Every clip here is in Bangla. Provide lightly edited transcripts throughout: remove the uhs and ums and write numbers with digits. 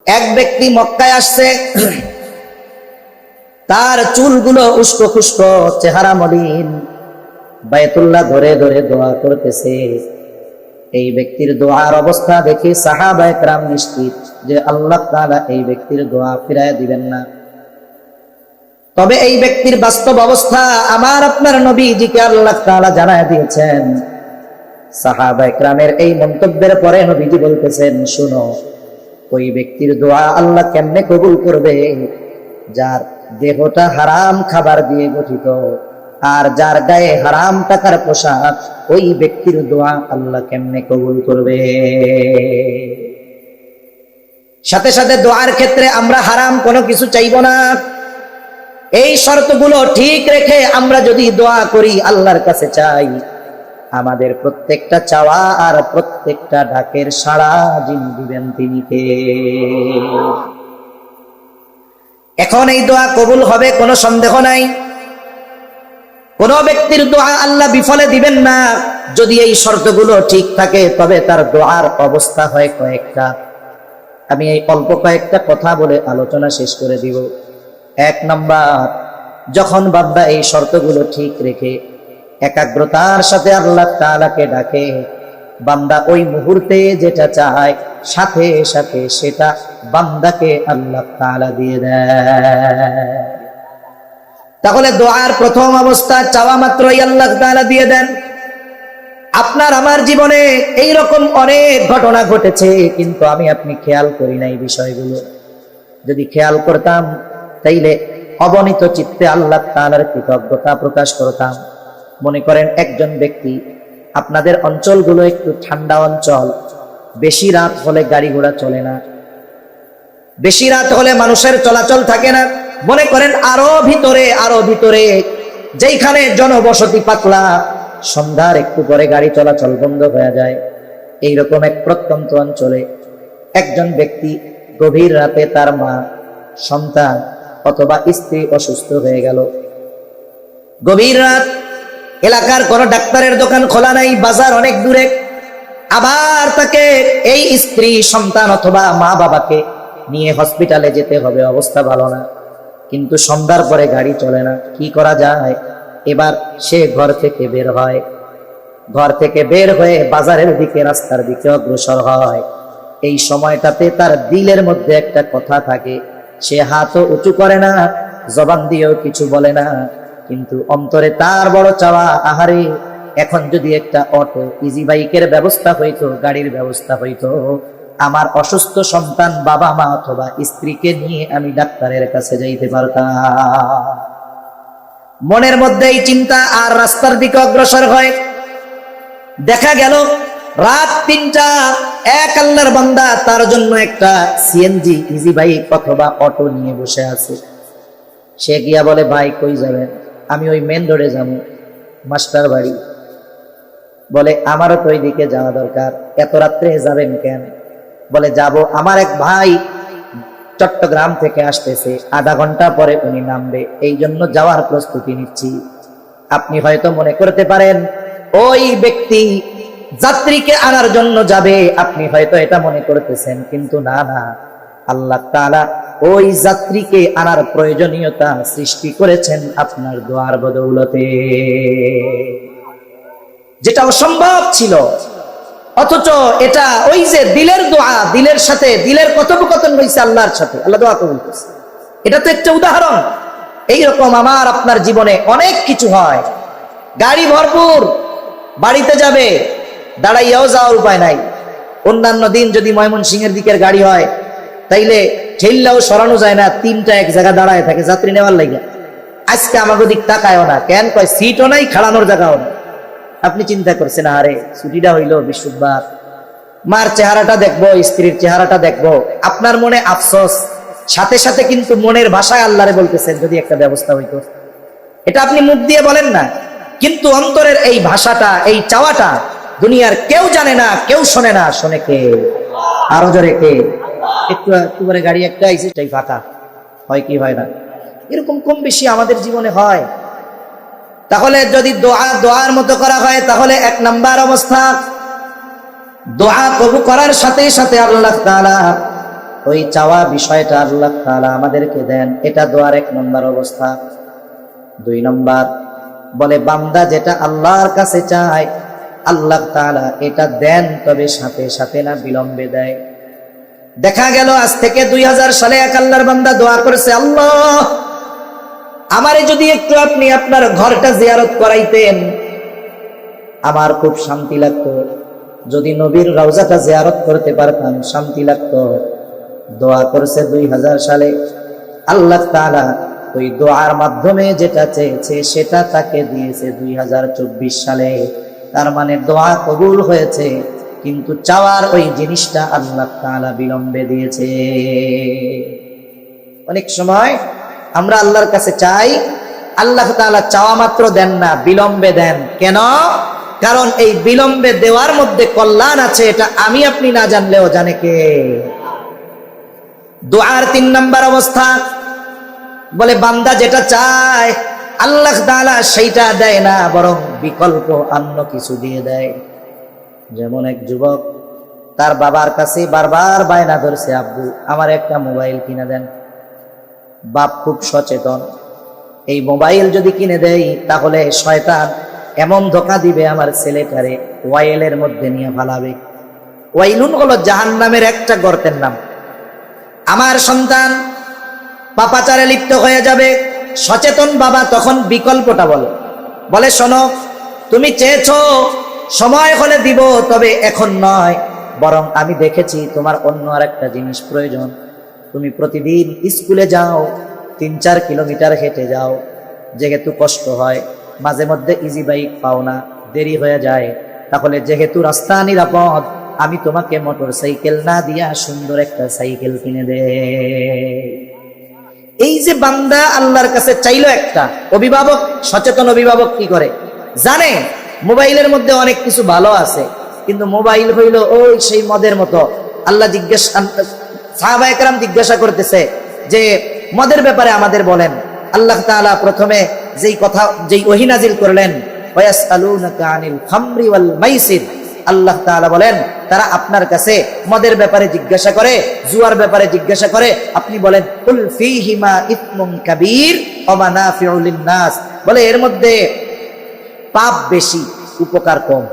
এক ব্যক্তি মক্কায় আসছে, তার চুলগুলো উস্কো খুস্কো, চেহারা মলিন, বায়তুল্লাহ ধরে ধরে দোয়া করতেছে। এই ব্যক্তির দোয়ার অবস্থা দেখে সাহাবায়ে কেরাম নিশ্চিত যে আল্লাহ তাআলা এই ব্যক্তির দোয়া ফিরায় দিবেন না। তবে এই ব্যক্তির বাস্তব অবস্থা আমার আপনার নবীজিকে আল্লাহ তাআলা জানায় দিয়েছেন। সাহাবায়ে কেরামের এই মন্তব্যের পরে নবীজি বলতেছেন, শুনো, ওই ব্যক্তির দোয়া আল্লাহ কেমনে কবুল করবে? যার দেহটা হারাম খাবার দিয়ে গঠিত আর যার গায়ে হারাম টাকার পোশাক, ওই ব্যক্তির দোয়া আল্লাহ কেমনে কবুল করবে? সাথে সাথে দোয়ার ক্ষেত্রে আমরা হারাম কোনো কিছু চাইব না। এই শর্তগুলো ঠিক রেখে আমরা যদি দোয়া করি, আল্লাহর কাছে চাই, আমাদের প্রত্যেকটা চাওয়া আর প্রত্যেকটা ডাকের সাড়া যিনি দিবেন তিনি কে? এখন এই দোয়া কবুল হবে কোনো সন্দেহ নাই। কোন ব্যক্তির দোয়া আল্লাহ বিফলে দিবেন না যদি এই শর্তগুলো ঠিক থাকে। তবে তার দোয়ার অবস্থা হয় কয়েকটা। আমি এই অল্প কয়েকটা কথা বলে আলোচনা শেষ করে দিব। এক নাম্বার, যখন বান্দা এই শর্তগুলো ঠিক রেখে একাগ্রতার সাথে আল্লাহ তাআলাকে ডাকে, বান্দা ওই মুহূর্তে যেটা চায় সাথে সাথে সেটা বান্দাকে আল্লাহ তাআলা দিয়ে দেয়। তাহলে দোয়ার প্রথম অবস্থা চাওয়া মাত্রই আল্লাহ তাআলা দিয়ে দেন। আপনার আমার জীবনে এই রকম অনেক ঘটনা ঘটেছে, কিন্তু আমি আপনি খেয়াল করি নাই বিষয়গুলো। যদি খেয়াল করতাম তাইলে অবনীত চিত্তে আল্লাহ তাআলার কৃতজ্ঞতা প্রকাশ করতাম। মনে করেন একজন ব্যক্তি, আপনাদের অঞ্চলগুলো একটু ঠান্ডা অঞ্চল, বেশি রাত হলে গাড়ি ঘোড়া চলে না, বেশি রাত হলে মানুষের চলাচল থাকে না। মনে করেন আরো ভিতরে যেখানে জনবসতি পাতলা, সন্ধ্যার একটু পরে গাড়ি চলাচল বন্ধ হয়ে যায়। এইরকম এক প্রত্যন্ত অঞ্চলে একজন ব্যক্তি গভীর রাতে তার মা, সন্তান অথবা স্ত্রী অসুস্থ হয়ে গেল। গভীর রাত, এলাকার কোন ডাক্তারের দোকান খোলা নাই, বাজার অনেক দূরে। আবার তাকে এই স্ত্রী, সন্তান অথবা মা বাবাকে নিয়ে হসপিটালে যেতে হবে, অবস্থা ভালো না। কিন্তু সন্ধ্যার পরে গাড়ি চলে না, কি করা যায়? এবার সে ঘর থেকে বের হয়। ঘর থেকে বের হয়ে বাজারের দিকে, রাস্তার দিকে অগ্রসর হয়। এই সময়টাতে তার দিলের মধ্যে একটা কথা থাকে, সে হাতও উঁচু করে না, জবান দিয়েও কিছু বলে না, কিন্তু অন্তরে তার বড় চাওয়া, আহারে এখন যদি একটা অটো, ইজি বাইকের ব্যবস্থা হইতো, গাড়ির ব্যবস্থা হইতো, আমার অসুস্থ সন্তান, বাবা মা অথবা স্ত্রীকে নিয়ে আমি ডাক্তারের কাছে যাইতে পারতাম। মনের মধ্যে এই চিন্তা, আর রাস্তার দিকে অগ্রসর হয়। দেখা গেল রাত ৩টা, এক আল্লাহর বান্দা তার জন্য একটা সিএনজি, ইজি বাইক অথবা অটো নিয়ে বসে আছে। সে গিয়া বলে, ভাই কই যাবেন? আমি ওই মেন রোডে যাবো, মাস্টার বাড়ি। বলে, আমারও তো ওই দিকে যাওয়া দরকার। এত রাত্রে যাবেন কেন? বলে, যাব, আমার এক ভাই চট্টগ্রাম থেকে আসতেছে, আধা ঘন্টা পরে উনি নামবে, এই জন্য যাওয়ার প্রস্তুতি নিচ্ছি। আপনি হয়তো মনে করতে পারেন ওই ব্যক্তি যাত্রীকে আনার জন্য যাবে, আপনি হয়তো এটা মনে করতেছেন, কিন্তু না, আল্লাহ তাআলা ওই যাত্রীকে আনার প্রয়োজনীয়তা সৃষ্টি করেছেন আপনার দোয়ার বদৌলতে, যেটা অসম্ভব ছিল। অথচ এটা ওই যে দিলের দোয়া, দিলের সাথে দিলের কথোপকথন হয়েছে আল্লাহর সাথে, আল্লাহ দোয়া কবুল করছে। এটা তো একটা উদাহরণ। এইরকম আমার আপনার জীবনে অনেক কিছু হয়। গাড়ি ভরপুর, বাড়িতে যাবে, দাঁড়াইয়াও যাওয়ার উপায় নাই। অন্যান্য দিন যদি ময়মনসিংহের দিকের গাড়ি হয়, তাইলে ঠেললেও সরানো যায় না, 3টা এক জায়গায় দাঁড়ায় থাকে যাত্রী নেওয়ার লাগে। আজকে আমাকে দিক তাকায়ও না, কেন? কয় সিটও নাই, খাড়ানোর জায়গাও না। আপনি চিন্তা করছেন, আরে ছুটিটা হইল বৃহস্পতিবার, মার চেহারাটা দেখবো, স্ত্রীর চেহারাটা দেখবো, আপনার মনে আফসোস, সাথে সাথে কিন্তু মনের ভাষায় আল্লাহরে বলতেছেন যদি একটা ব্যবস্থা হইতো। এটা আপনি মুখ দিয়ে বলেন না, কিন্তু অন্তরের এই ভাষাটা, এই চাওয়াটা দুনিয়ার কেউ জানে না, কেউ শোনে না। শোনে কে? আরো জোরে কে? একটু করে গাড়ি একটা আইছে, সেটাই ফাঁকা হয় কি হয় না? এরকম কম বেশি আমাদের জীবনে হয়। তাহলে যদি দোয়ার মতো করা হয়, তাহলে 1 নাম্বার অবস্থা, দোয়া কবুল করার সাথে সাথে আল্লাহ তাআলা ওই চাওয়া বিষয়টা আল্লাহ তাআলা আমাদেরকে দেন। এটা দোয়ার 1 নম্বর অবস্থা। 2 নম্বর বলে বান্দা যেটা আল্লাহর কাছে চায় আল্লাহ তাআলা এটা দেন, তবে সাথে সাথে না, বিলম্বে দেয়। দেখা গেল আজ থেকে 2000 সালে এক আল্লাহর বান্দা দোয়া করেছে, আল্লাহ আমারে যদি একটু আপনি আপনার ঘরটা জিয়ারত করাইতেন আমার খুব শান্তি লাগতো, যদি নবীর রওজাটা জিয়ারত করতে পারতাম শান্তি লাগতো। দোয়া করেছে 2000 সালে, আল্লাহ তাআলা ওই দোয়ার মাধ্যমে যেটা চেয়েছে সেটা তাকে দিয়েছে 2024 সালে। তার মানে দোয়া কবুল হয়েছে, কিন্তু চাওয়ার ওই জিনিসটা আল্লাহ তাআলা বিলম্বে দিয়েছে। অনেক সময় আমরা আল্লাহর কাছে চাই, আল্লাহ তাআলা চাওয়া মাত্র দেন না, বিলম্বে দেন। কেন? কারণ এই বিলম্বে দেওয়ার মধ্যে কল্যাণ আছে, এটা আমি আপনি না জানলেও জানে কে? দোয়ার 3 নম্বর অবস্থা বলে বান্দা যেটা চায় আল্লাহ তাআলা সেইটা দেয় না, বরং বিকল্প অন্য কিছু দিয়ে দেয়। যেমন এক যুবক তার বাবার কাছে বারবার বায়না ধরছে, আব্বু আমার একটা মোবাইল কিনে দেন। বাপ খুব সচেতন, এই মোবাইল যদি কিনে দেয় তাহলে শয়তান এমন ধোঁকা দিবে আমার ছেলেটারে ওয়াইলের মধ্যে নিয়ে ফালাবে। ওয়াইলুন হলো জাহান্নামের একটা গর্তের নাম। আমার সন্তান পাপাচারে লিপ্ত হয়ে যাবে। সচেতন বাবা তখন বিকল্পটা বলে শোনো, তুমি চেয়েছো সময় হলে দিব, তবে এখন নয়, বরং আমি দেখেছি তোমার অন্য আর একটা জিনিস প্রয়োজন। তুমি প্রতিদিন স্কুলে যাও, 3-4 কিলোমিটার হেঁটে যাও, যেহেতু কষ্ট হয়, মাঝে মধ্যে ইজি বাইক পাও না, দেরি হয়ে যায়, তাহলে যেহেতু রাস্তা নিরাপদ আমি তোমাকে মোটর সাইকেল না দিয়া সুন্দর একটা সাইকেল কিনে দে। এই যে বান্দা আল্লাহর কাছে চাইলো, একটা অভিভাবক, সচেতন অভিভাবক কি করে জানে? মোবাইলের মধ্যে অনেক কিছু ভালো আছে, কিন্তু মোবাইল হইল ওই সেই মদের মতো। আল্লাহ সাহাবায়ে কেরাম জিজ্ঞাসা করতেছে যে মদের ব্যাপারে আমাদের বলেন। আল্লাহ তাআলা প্রথমে যেই ওহী নাজিল করলেন, ওয়ায়াসআলুনাকা আনিল খামরি ওয়াল মাইসির, আল্লাহ তাআলা বলেন তারা আপনার কাছে মদের ব্যাপারে জিজ্ঞাসা করে, জুয়ার ব্যাপারে জিজ্ঞাসা করে, আপনি বলেন কুল ফীহিমা ইসমুন কাবীর ওয়া মানাফিউ লিন-নাস, বলে এর মধ্যে পাপ বেশি উপকার কম।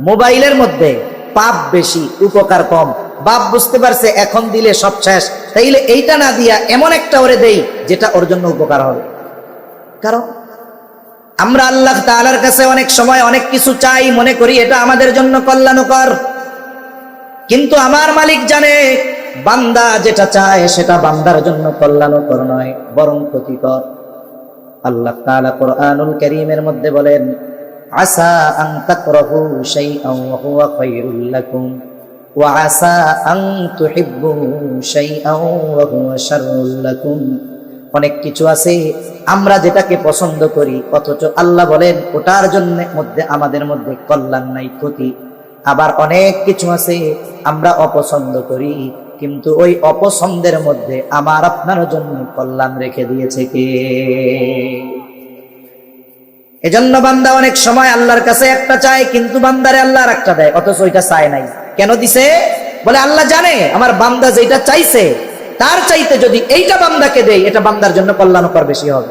মোবাইলের মধ্যে পাপ বেশি উপকার কম। বাপ বুঝতে পারছে এখন দিলে সব শেষ, তাইলে এইটা না দিয়া এমন একটা ওরে দেই যেটা ওর জন্য উপকার হবে। কারণ আমরা আল্লাহ তাআলার কাছে অনেক সময় অনেক কিছু চাই, মনে করি এটা আমাদের জন্য কল্যাণকর, কিন্তু আমার মালিক জানে বান্দা যেটা চায় সেটা বান্দার জন্য কল্যাণকর নয়, বরং ক্ষতিকর। আল্লাহ তাআলা কোরআনুল কারীমের মধ্যে বলেন, আসা আন তাকরাহু শাইআন ওয়া হুয়া খায়রুল লাকুম ওয়া আসা আন তুহিব্বু শাইআন ওয়া হুয়া শাররুল লাকুম। অনেক কিছু আছে আমরা যেটাকে পছন্দ করি, অথচ আল্লাহ বলেন ওটার জন্য আমাদের মধ্যে কল্যাণ নাই, ক্ষতি। আবার অনেক কিছু আছে আমরা অপছন্দ করি, কিন্তু ওই অপছন্দের মধ্যে আমার আপনার জন্য কল্যাণ রেখে দিয়েছে কে? এজন্য বান্দা অনেক সময় আল্লাহর কাছে একটা চায়, কিন্তু বান্দারে আল্লাহ আর একটা দেয়, অথচ ওইটা চায় নাই। কেন দিছে? বলে আল্লাহ জানে আমার বান্দা যেটা চাইছে তার চাইতে যদি এইটা বান্দাকে দেই এটা বান্দার জন্য কল্যাণকর বেশি হবে।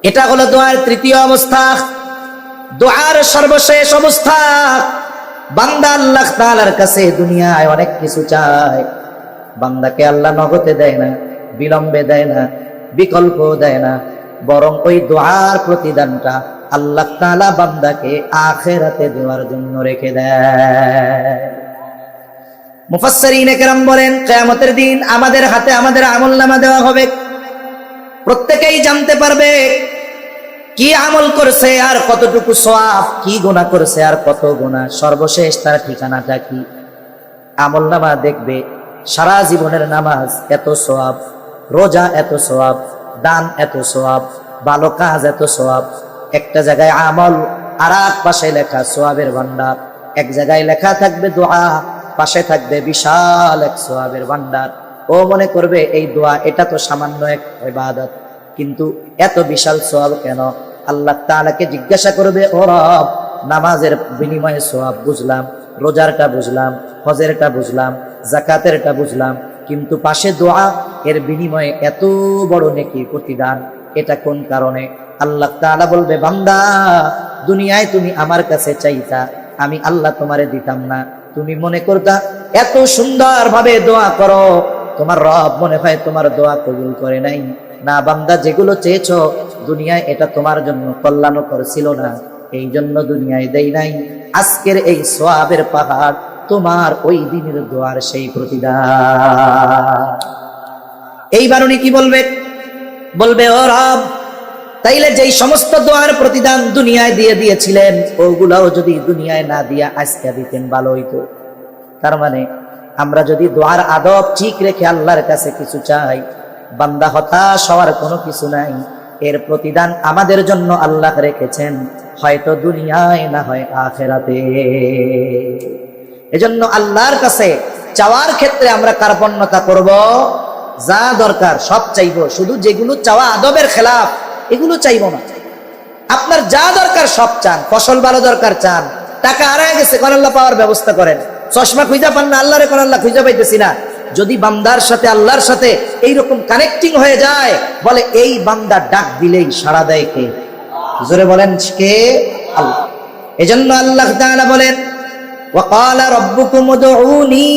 এটা হলো দোয়ার 3য় অবস্থা। দোয়ার সর্বশেষ অবস্থা, বান্দা আল্লাহ তাআলার কাছে দুনিয়ায় অনেক কিছু চায়, বান্দাকে আল্লাহ নগদে দেয় না, বিলম্বে দেয় না, বিকল্প দেয় না, বরং ওই দোয়ার প্রতিদানটা আল্লাহ তাআলা বান্দাকে আখিরাতে দেওয়ার জন্য রেখে দেয়। মুফাসসিরিনে কেরাম বলেন, কিয়ামতের দিন আমাদের হাতে আমাদের আমলনামা দেওয়া হবে। প্রত্যেকেই জানতে পারবে কি আমল করছে আর কতটুকু সওয়াব, কি গুনাহ করছে আর কত গুনাহ, সর্বশেষ তার ঠিকানাটা কি। আমলনামা দেখবে সারা জীবনের নামাজ এত সওয়াব, রোজা এত সওয়াব, দান এত সওয়াব, ভালো কাজ এত সওয়াব। একটা জায়গায় আমল আর এক পাশে লেখা সওয়াবের ভান্ডার। এক জায়গায় লেখা থাকবে দোয়া, পাশে থাকবে বিশাল এক সওয়াবের ভান্ডার। ও মনে করবে এই দোয়া এটা তো সামান্য এক ইবাদত, কিন্তু এত বিশাল সওয়াব কেন? আল্লাহ তাআলাকে জিজ্ঞাসা করবে, ও রব নামাজের বিনিময়ে সওয়াব বুঝলাম, রোজারটা বুঝলাম, হজেরটা বুঝলাম, যাকাতেরটা বুঝলাম, কিন্তু পাশে দোয়া, এর বিনিময়ে এত বড় নেকি প্রতিদান, এটা কোন কারণে? আল্লাহ তাআলা বলবে, বান্দা দুনিয়ায় তুমি আমার কাছে চাইতা, আমি আল্লাহ তোমারে দিতাম না। তুমি মনে করতা এত সুন্দর ভাবে দোয়া করো, তোমার রব মনে হয় তোমার দোয়া কবুল করে নাই। না বান্দা, যেগুলো চেয়েছো দুনিয়ায় এটা তোমার জন্য কল্যাণকর ছিল না, এই জন্য দুনিয়ায় দেই নাই। আজকের এই সওয়াবের পাহাড় তোমার ওই দিনের দোয়ার সেই প্রতিদান। এইবার উনি কি বলবে? বলবে, ও রব, তাইলে যেই সমস্ত দোয়ার প্রতিদান দুনিয়ায় দিয়ে দিয়েছিলেন, ওগুলাও যদি দুনিয়ায় না দিয়া আজকে দিতেন ভালো হইতো। তার মানে আমরা যদি দোয়ার আদব ঠিক রেখে আল্লাহর কাছে কিছু চাই, বান্দা হতাশ হওয়ার কোনো কিছু নাই। এর প্রতিদান আমাদের জন্য আল্লাহ রেখেছেন, হয়তো দুনিয়ায় না হয় আখিরাতে। এজন্য আল্লাহর কাছে চাওয়ার ক্ষেত্রে আমরা কার্পণ্যতা করব, যা দরকার সব চাইবো, শুধু যেগুলো চাওয়া আদবের খেলাফ এগুলো চাইবো না। আপনার যা দরকার সব চান, ফসল ভালো দরকার চান, টাকা হারায় গেছে কোন আল্লাহ পাওয়ার ব্যবস্থা করেন, চশমা খুঁজা পান না আল্লাহরে কোন আল্লাহ খুঁজা পাইতেছি না। যদি বান্দার সাথে আল্লাহর সাথে এইরকম কানেক্টিং হয়ে যায়, বলে এই বান্দা ডাক দিলেই সাড়া দেয় কে? জোরে বলেন কে? আল্লাহ। এজন্য আল্লাহ তাআলা বলেন, وقال ربكم ادعوني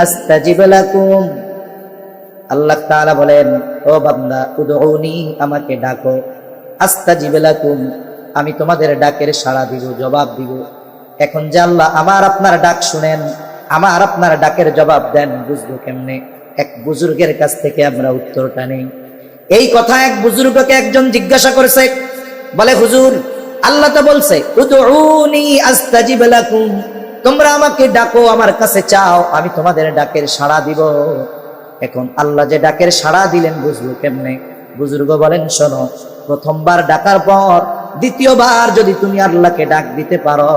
استجب لكم। আল্লাহ তাআলা বলেন, ও বান্দা, উদউনি, আমাকে ডাকো, আস্তাজিব লাকুম, আমি তোমাদের ডাকের সাড়া দিব, জবাব দিব। এখন যে আল্লাহ আমার আপনার ডাক শুনেন, আমার আপনার ডাকের জবাব দেন, বুঝবো কেমনে? এক বুজুর্গের কাছ থেকে আমরা উত্তরটা নেই। এই কথা এক বুজুর্গকে একজন জিজ্ঞাসা করেছে, বলে, হুজুর, আল্লাহ তো বলছে উদউনি আস্তাজিব লাকুম, তোমরা আমাকে ডাকো, আমার কাছে চাও, আমি তোমাদের ডাকের সাড়া দিব। এখন আল্লাহ যে ডাকের সাড়া দিলেন বুঝলো কেমনে? বুজুর্গ বলেন, শোনো, প্রথমবার ডাকার পর দ্বিতীয়বার যদি তুমি আল্লাহকে ডাক দিতে পারো,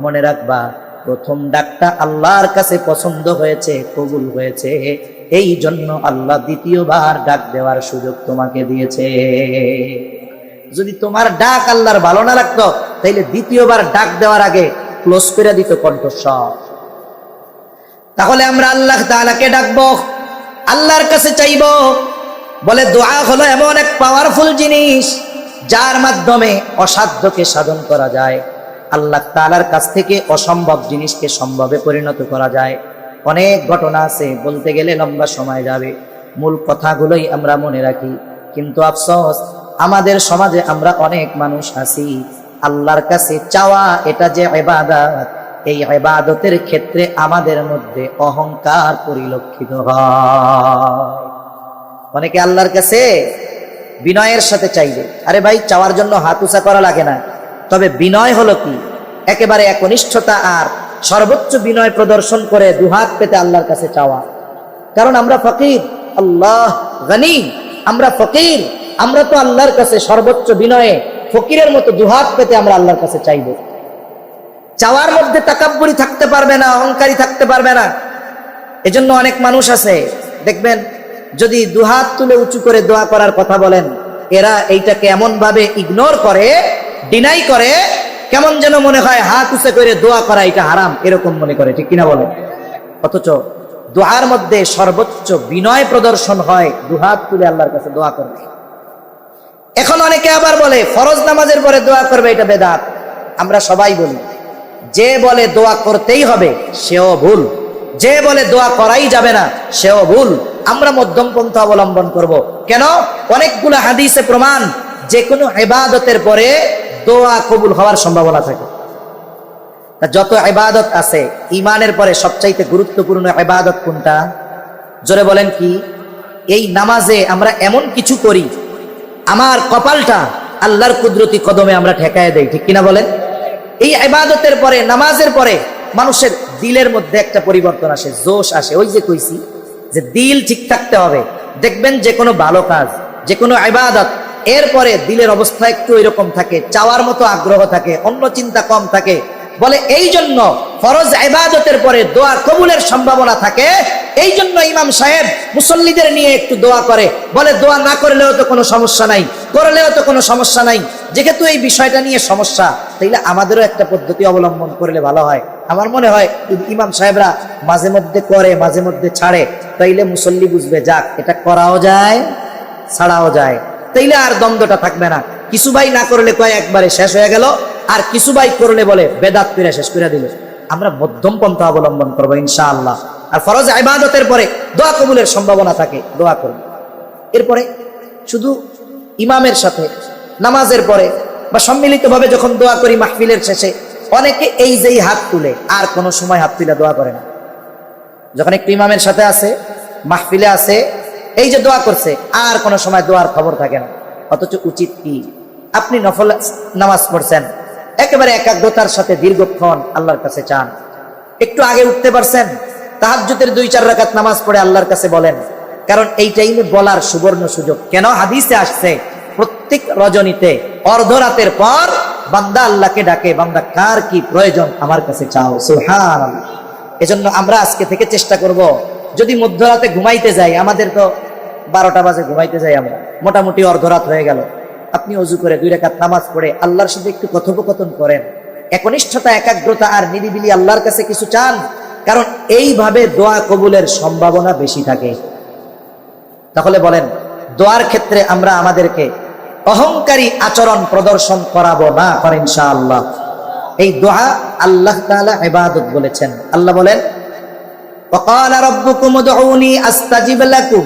মনে রাখবা প্রথম ডাকটা আল্লাহর কাছে পছন্দ হয়েছে, কবুল হয়েছে, এই জন্য আল্লাহ দ্বিতীয়বার ডাক দেওয়ার সুযোগ তোমাকে দিয়েছে। যদি তোমার ডাক আল্লাহর ভালো না লাগতো, তাইলে দ্বিতীয়বার ডাক দেওয়ার আগে ক্লোজ করে দিত কণ্ঠস্বর। তাহলে আমরা আল্লাহ তাআলাকে ডাকবো, আল্লাহর কাছে চাইব। বলে দোয়া হলো এমন এক পাওয়ারফুল জিনিস, যার মাধ্যমে অসাধ্যকে সাধন করা যায়। আল্লাহ তাআলার কাছ থেকে অসম্ভব জিনিসকে সম্ভবে পরিণত করা যায়। অনেক ঘটনা আছে, বলতে গেলে লম্বা সময় যাবে, মূল কথাগুলোই আমরা মনে রাখি। কিন্তু আফসোস, আমাদের সমাজে আমরা অনেক মানুষ আছি, আল্লাহর কাছে চাওয়া এটা যে ইবাদত, এই ইবাদতের ক্ষেত্রে আমাদের মধ্যে অহংকার পরিলক্ষিত হয়। অনেকে আল্লাহর কাছে বিনয়ের সাথে চাইবে। আরে ভাই, চাওয়ার জন্য হাত উঁচা করা লাগে না, তবে বিনয় হলো কি? একেবারে একনিষ্ঠতা আর সর্বোচ্চ বিনয় প্রদর্শন করে দুহাত পেতে আল্লাহর কাছে চাওয়া। কারণ আমরা ফকির, আল্লাহ গনি, আমরা ফকির, আমরা তো আল্লাহর কাছে সর্বোচ্চ বিনয়ে ফকিরের মতো দুহাত পেতে আমরা আল্লাহর কাছে চাইব। চাওয়ার মধ্যে তাকাব্বুরি থাকতে পারবে না, অহংকারী থাকতে পারবে না। এজন্য অনেক মানুষ আছে, দেখবেন যদি দুহাত তুলে উঁচু করে দোয়া করার কথা বলেন, এরা এইটাকে এমন ভাবে ইগনোর করে, ডিনাই করে, কেমন যেন মনে হয় হাত উঁচু করে দোয়া করা এটা হারাম, এরকম মনে করে, ঠিক কিনা বলেন? অথচ দোয়ার মধ্যে সর্বোচ্চ বিনয় প্রদর্শন হয় দুহাত তুলে আল্লাহর কাছে দোয়া করবে। এখন অনেকে আবার বলে ফরজ নামাজের পরে দোয়া করবে, এটা বেদাত। আমরা সবাই বলি, যে বলে দোয়া করতেই হবে সেও ভুল, যে বলে দোয়া করাই যাবে না সেও ভুল। আমরা মধ্যম পন্থা অবলম্বন করব। কেন? অনেকগুলো হাদিসে প্রমাণ, যে কোনো ইবাদতের পরে দোয়া কবুল হওয়ার সম্ভাবনা থাকে। যত ইবাদত আছে, ঈমানের পরে সবচাইতে গুরুত্বপূর্ণ ইবাদত কোনটা? জোরে বলেন কি? এই নামাজে আমরা এমন কিছু করি, আমার কপালটা আল্লাহর কুদরতি কদমে আমরা ঠেকায় দেই, ঠিক কিনা বলেন? এই ইবাদতের পরে, নামাজের পরে মানুষের দিলের মধ্যে একটা পরিবর্তন আসে, জোশ আসে। ওই যে কইছি যে দিল ঠিক থাকতে হবে। দেখবেন যে কোনো ভালো কাজ, যে কোনো ইবাদত, এরপরে দিলের অবস্থা একটু এরকম থাকে, চাওয়ার মতো আগ্রহ থাকে, অন্য চিন্তা কম থাকে। বলে এই জন্য ফরজ ইবাদতের পরে দোয়া কবুলের সম্ভাবনা থাকে। এই জন্য ইমাম সাহেব মুসল্লিদের নিয়ে একটু দোয়া করে, বলে দোয়া না করলেও তো কোনো সমস্যা নাই, করলেও তো কোনো সমস্যা নাই। যেহেতু এই বিষয়টা নিয়ে সমস্যা, তাইলে আমাদেরও একটা পদ্ধতি অবলম্বন করলে ভালো হয়। আমার মনে হয় ইমাম সাহেবরা মাঝে মধ্যে করে মাঝে মধ্যে ছাড়ে, তাইলে মুসল্লি বুঝবে যাক এটা করাও যায় ছাড়াও যায়, তাইলে আর দ্বন্দ্বটা থাকবে না। কিছু ভাই না করলে কয় একবারে শেষ হয়ে গেল, আর কিছু ভাই করলে বলে বেদাত করে শেষ করে দিল। আমরা মধ্যম পন্থা অবলম্বন করবো ইনশাআল্লাহ। আর ফরজ ইবাদতের পরে দোয়া কবুলের সম্ভাবনা থাকে, দোয়া করব। এরপরে শুধু ইমামের সাথে নামাজের পরে বা সম্মিলিতভাবে যখন দোয়া করি মাহফিলের শেষে, অনেকে এই যেই হাত তুলে আর কোনো সময় হাত তুলে দোয়া করে না। যখন একটু ইমামের সাথে আছে, মাহফিলে আছে, এই যে দোয়া করছে, আর কোনো সময় দোয়ার খবর থাকে না। অথচ উচিত কি, আপনি নফল নামাজ পড়ছেন, একেবারে একাগ্রতার সাথে দীর্ঘক্ষণ আল্লাহর কাছে চান। একটু আগে উঠতে পারছেন, তাহাজ্জুদের 2-4 রাকাত নামাজ পড়ে আল্লাহর কাছে বলেন, কারণ এই টাইমে বলার সুবর্ণ সুযোগ। কেন হাদিসে আসছে প্রত্যেক রজনীতে অর্ধরাতের পর বান্দা আল্লাহকে ডাকে, বান্দা কার কি প্রয়োজন আমার কাছে চাও। সুবহানাল্লাহ। এজন্য আমরা আজকে থেকে চেষ্টা করব, যদি মধ্যরাতে ঘুমাইতে যাই, আমাদের তো 12টা বাজে ঘুমাইতে যাই আমরা, মোটামুটি অর্ধরাত হয়ে গেল, আপনি ওযু করে 2 রাকাত নামাজ পড়ে আল্লাহর সাথে একটু কথোপকথন করেন, একনিষ্ঠতা একাগ্রতা আর নিরিবিলি আল্লাহর কাছে কিছু চান, কারণ এইভাবে দোয়া কবুলের সম্ভাবনা বেশি থাকে। তাহলে বলেন, দোয়ার ক্ষেত্রে আমরা আমাদেরকে অহংকারী আচরণ প্রদর্শন করাবো না, করে ইনশাআল্লাহ। এই দোয়া আল্লাহ তাআলা ইবাদত বলেছেন। আল্লাহ বলেন, ওয়াকালা রাব্বুকুম উদউনি আস্তাজিব লাকুম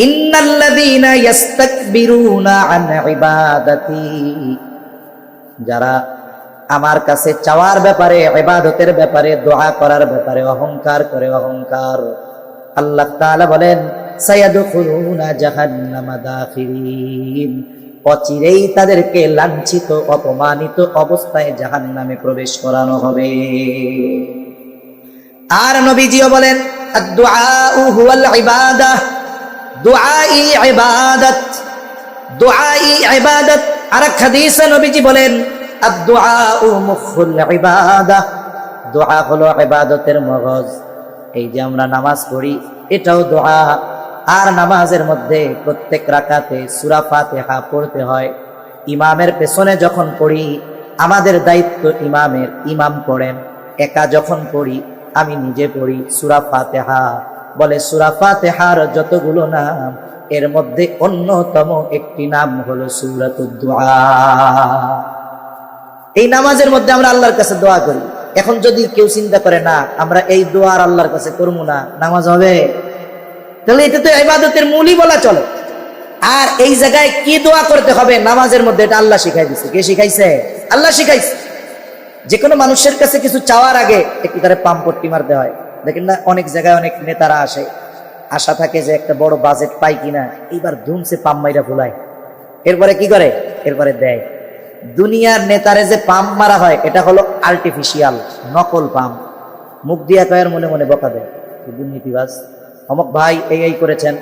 ইন্নাল্লাযীনা ইস্তাকবিরুনা আন ইবাদাতি, যারা আমার কাছে চাওয়ার ব্যাপারে, ইবাদতের ব্যাপারে, দোয়া করার ব্যাপারে অহংকার করে, অহংকার, আল্লাহ তাআলা বলেন সায়াদখুলুনা জাহান্নামা দাখিরিন, অচিরেই তাদেরকে লাঞ্ছিত অপমানিত অবস্থায় জাহান্নামে প্রবেশ করানো হবে। আর নবীজিও বলেন, আদ-দুআউ হুয়াল ইবাদাহ, দুআই ইবাদত, দুআই ইবাদত। আরেক হাদিসে নবীজি বলেন, আদ-দুআউ মুখুল ইবাদাহ, দোয়া হলো ইবাদতের মগজ। এই যে আমরা নামাজ পড়ি, এটাও দোয়া। আর নামাজের মধ্যে প্রত্যেক রাকাতে সূরা ফাতিহা পড়তে হয়। ইমামের পেছনে যখন পড়ি, আমাদের দায়িত্ব ইমামের, ইমাম পড়েন। একা যখন পড়ি, আমি নিজে পড়ি সূরা ফাতিহা। বলে সূরা ফাতিহার যতগুলো নাম, এর মধ্যে অন্যতম একটি নাম হলো সূরাতুদ দুআ। এই নামাজের মধ্যে আমরা আল্লাহর কাছে দোয়া করি। এখন যদি কেউ চিন্তা করে না আমরা এই দোয়া আর আল্লাহর কাছে করবো না, নামাজ হবে? তাহলে এটা তো ইবাদতের মূলই বলা চলে। আর এই জায়গায় কি দোয়া করতে হবে নামাজের মধ্যে, এটা আল্লাহ শিখাই দিছে। কে শিখাইছে? আল্লাহ শিখাইছে। যে কোনো মানুষের কাছে কিছু চাওয়ার আগে একটু তারে পাম্পট্টি মারতে হয়। দেখেন না, অনেক জায়গায় অনেক নেতারা আসে, আশা থাকে যে একটা বড় বাজেট পাই কিনা, এইবার ধুমসে পাম মাইরা ভুলায়, এরপরে কি করে, এরপরে দেয়। দুনিয়ার নেতারে যে পাম্প মারা হয়, এটা হলো আর্টিফিশিয়াল, নকল পাম্প। মুখ দিয়া কয়ার মনে মনে বকা দেয়, দুর্নীতিবাজ অমক ভাই এই করেছেন,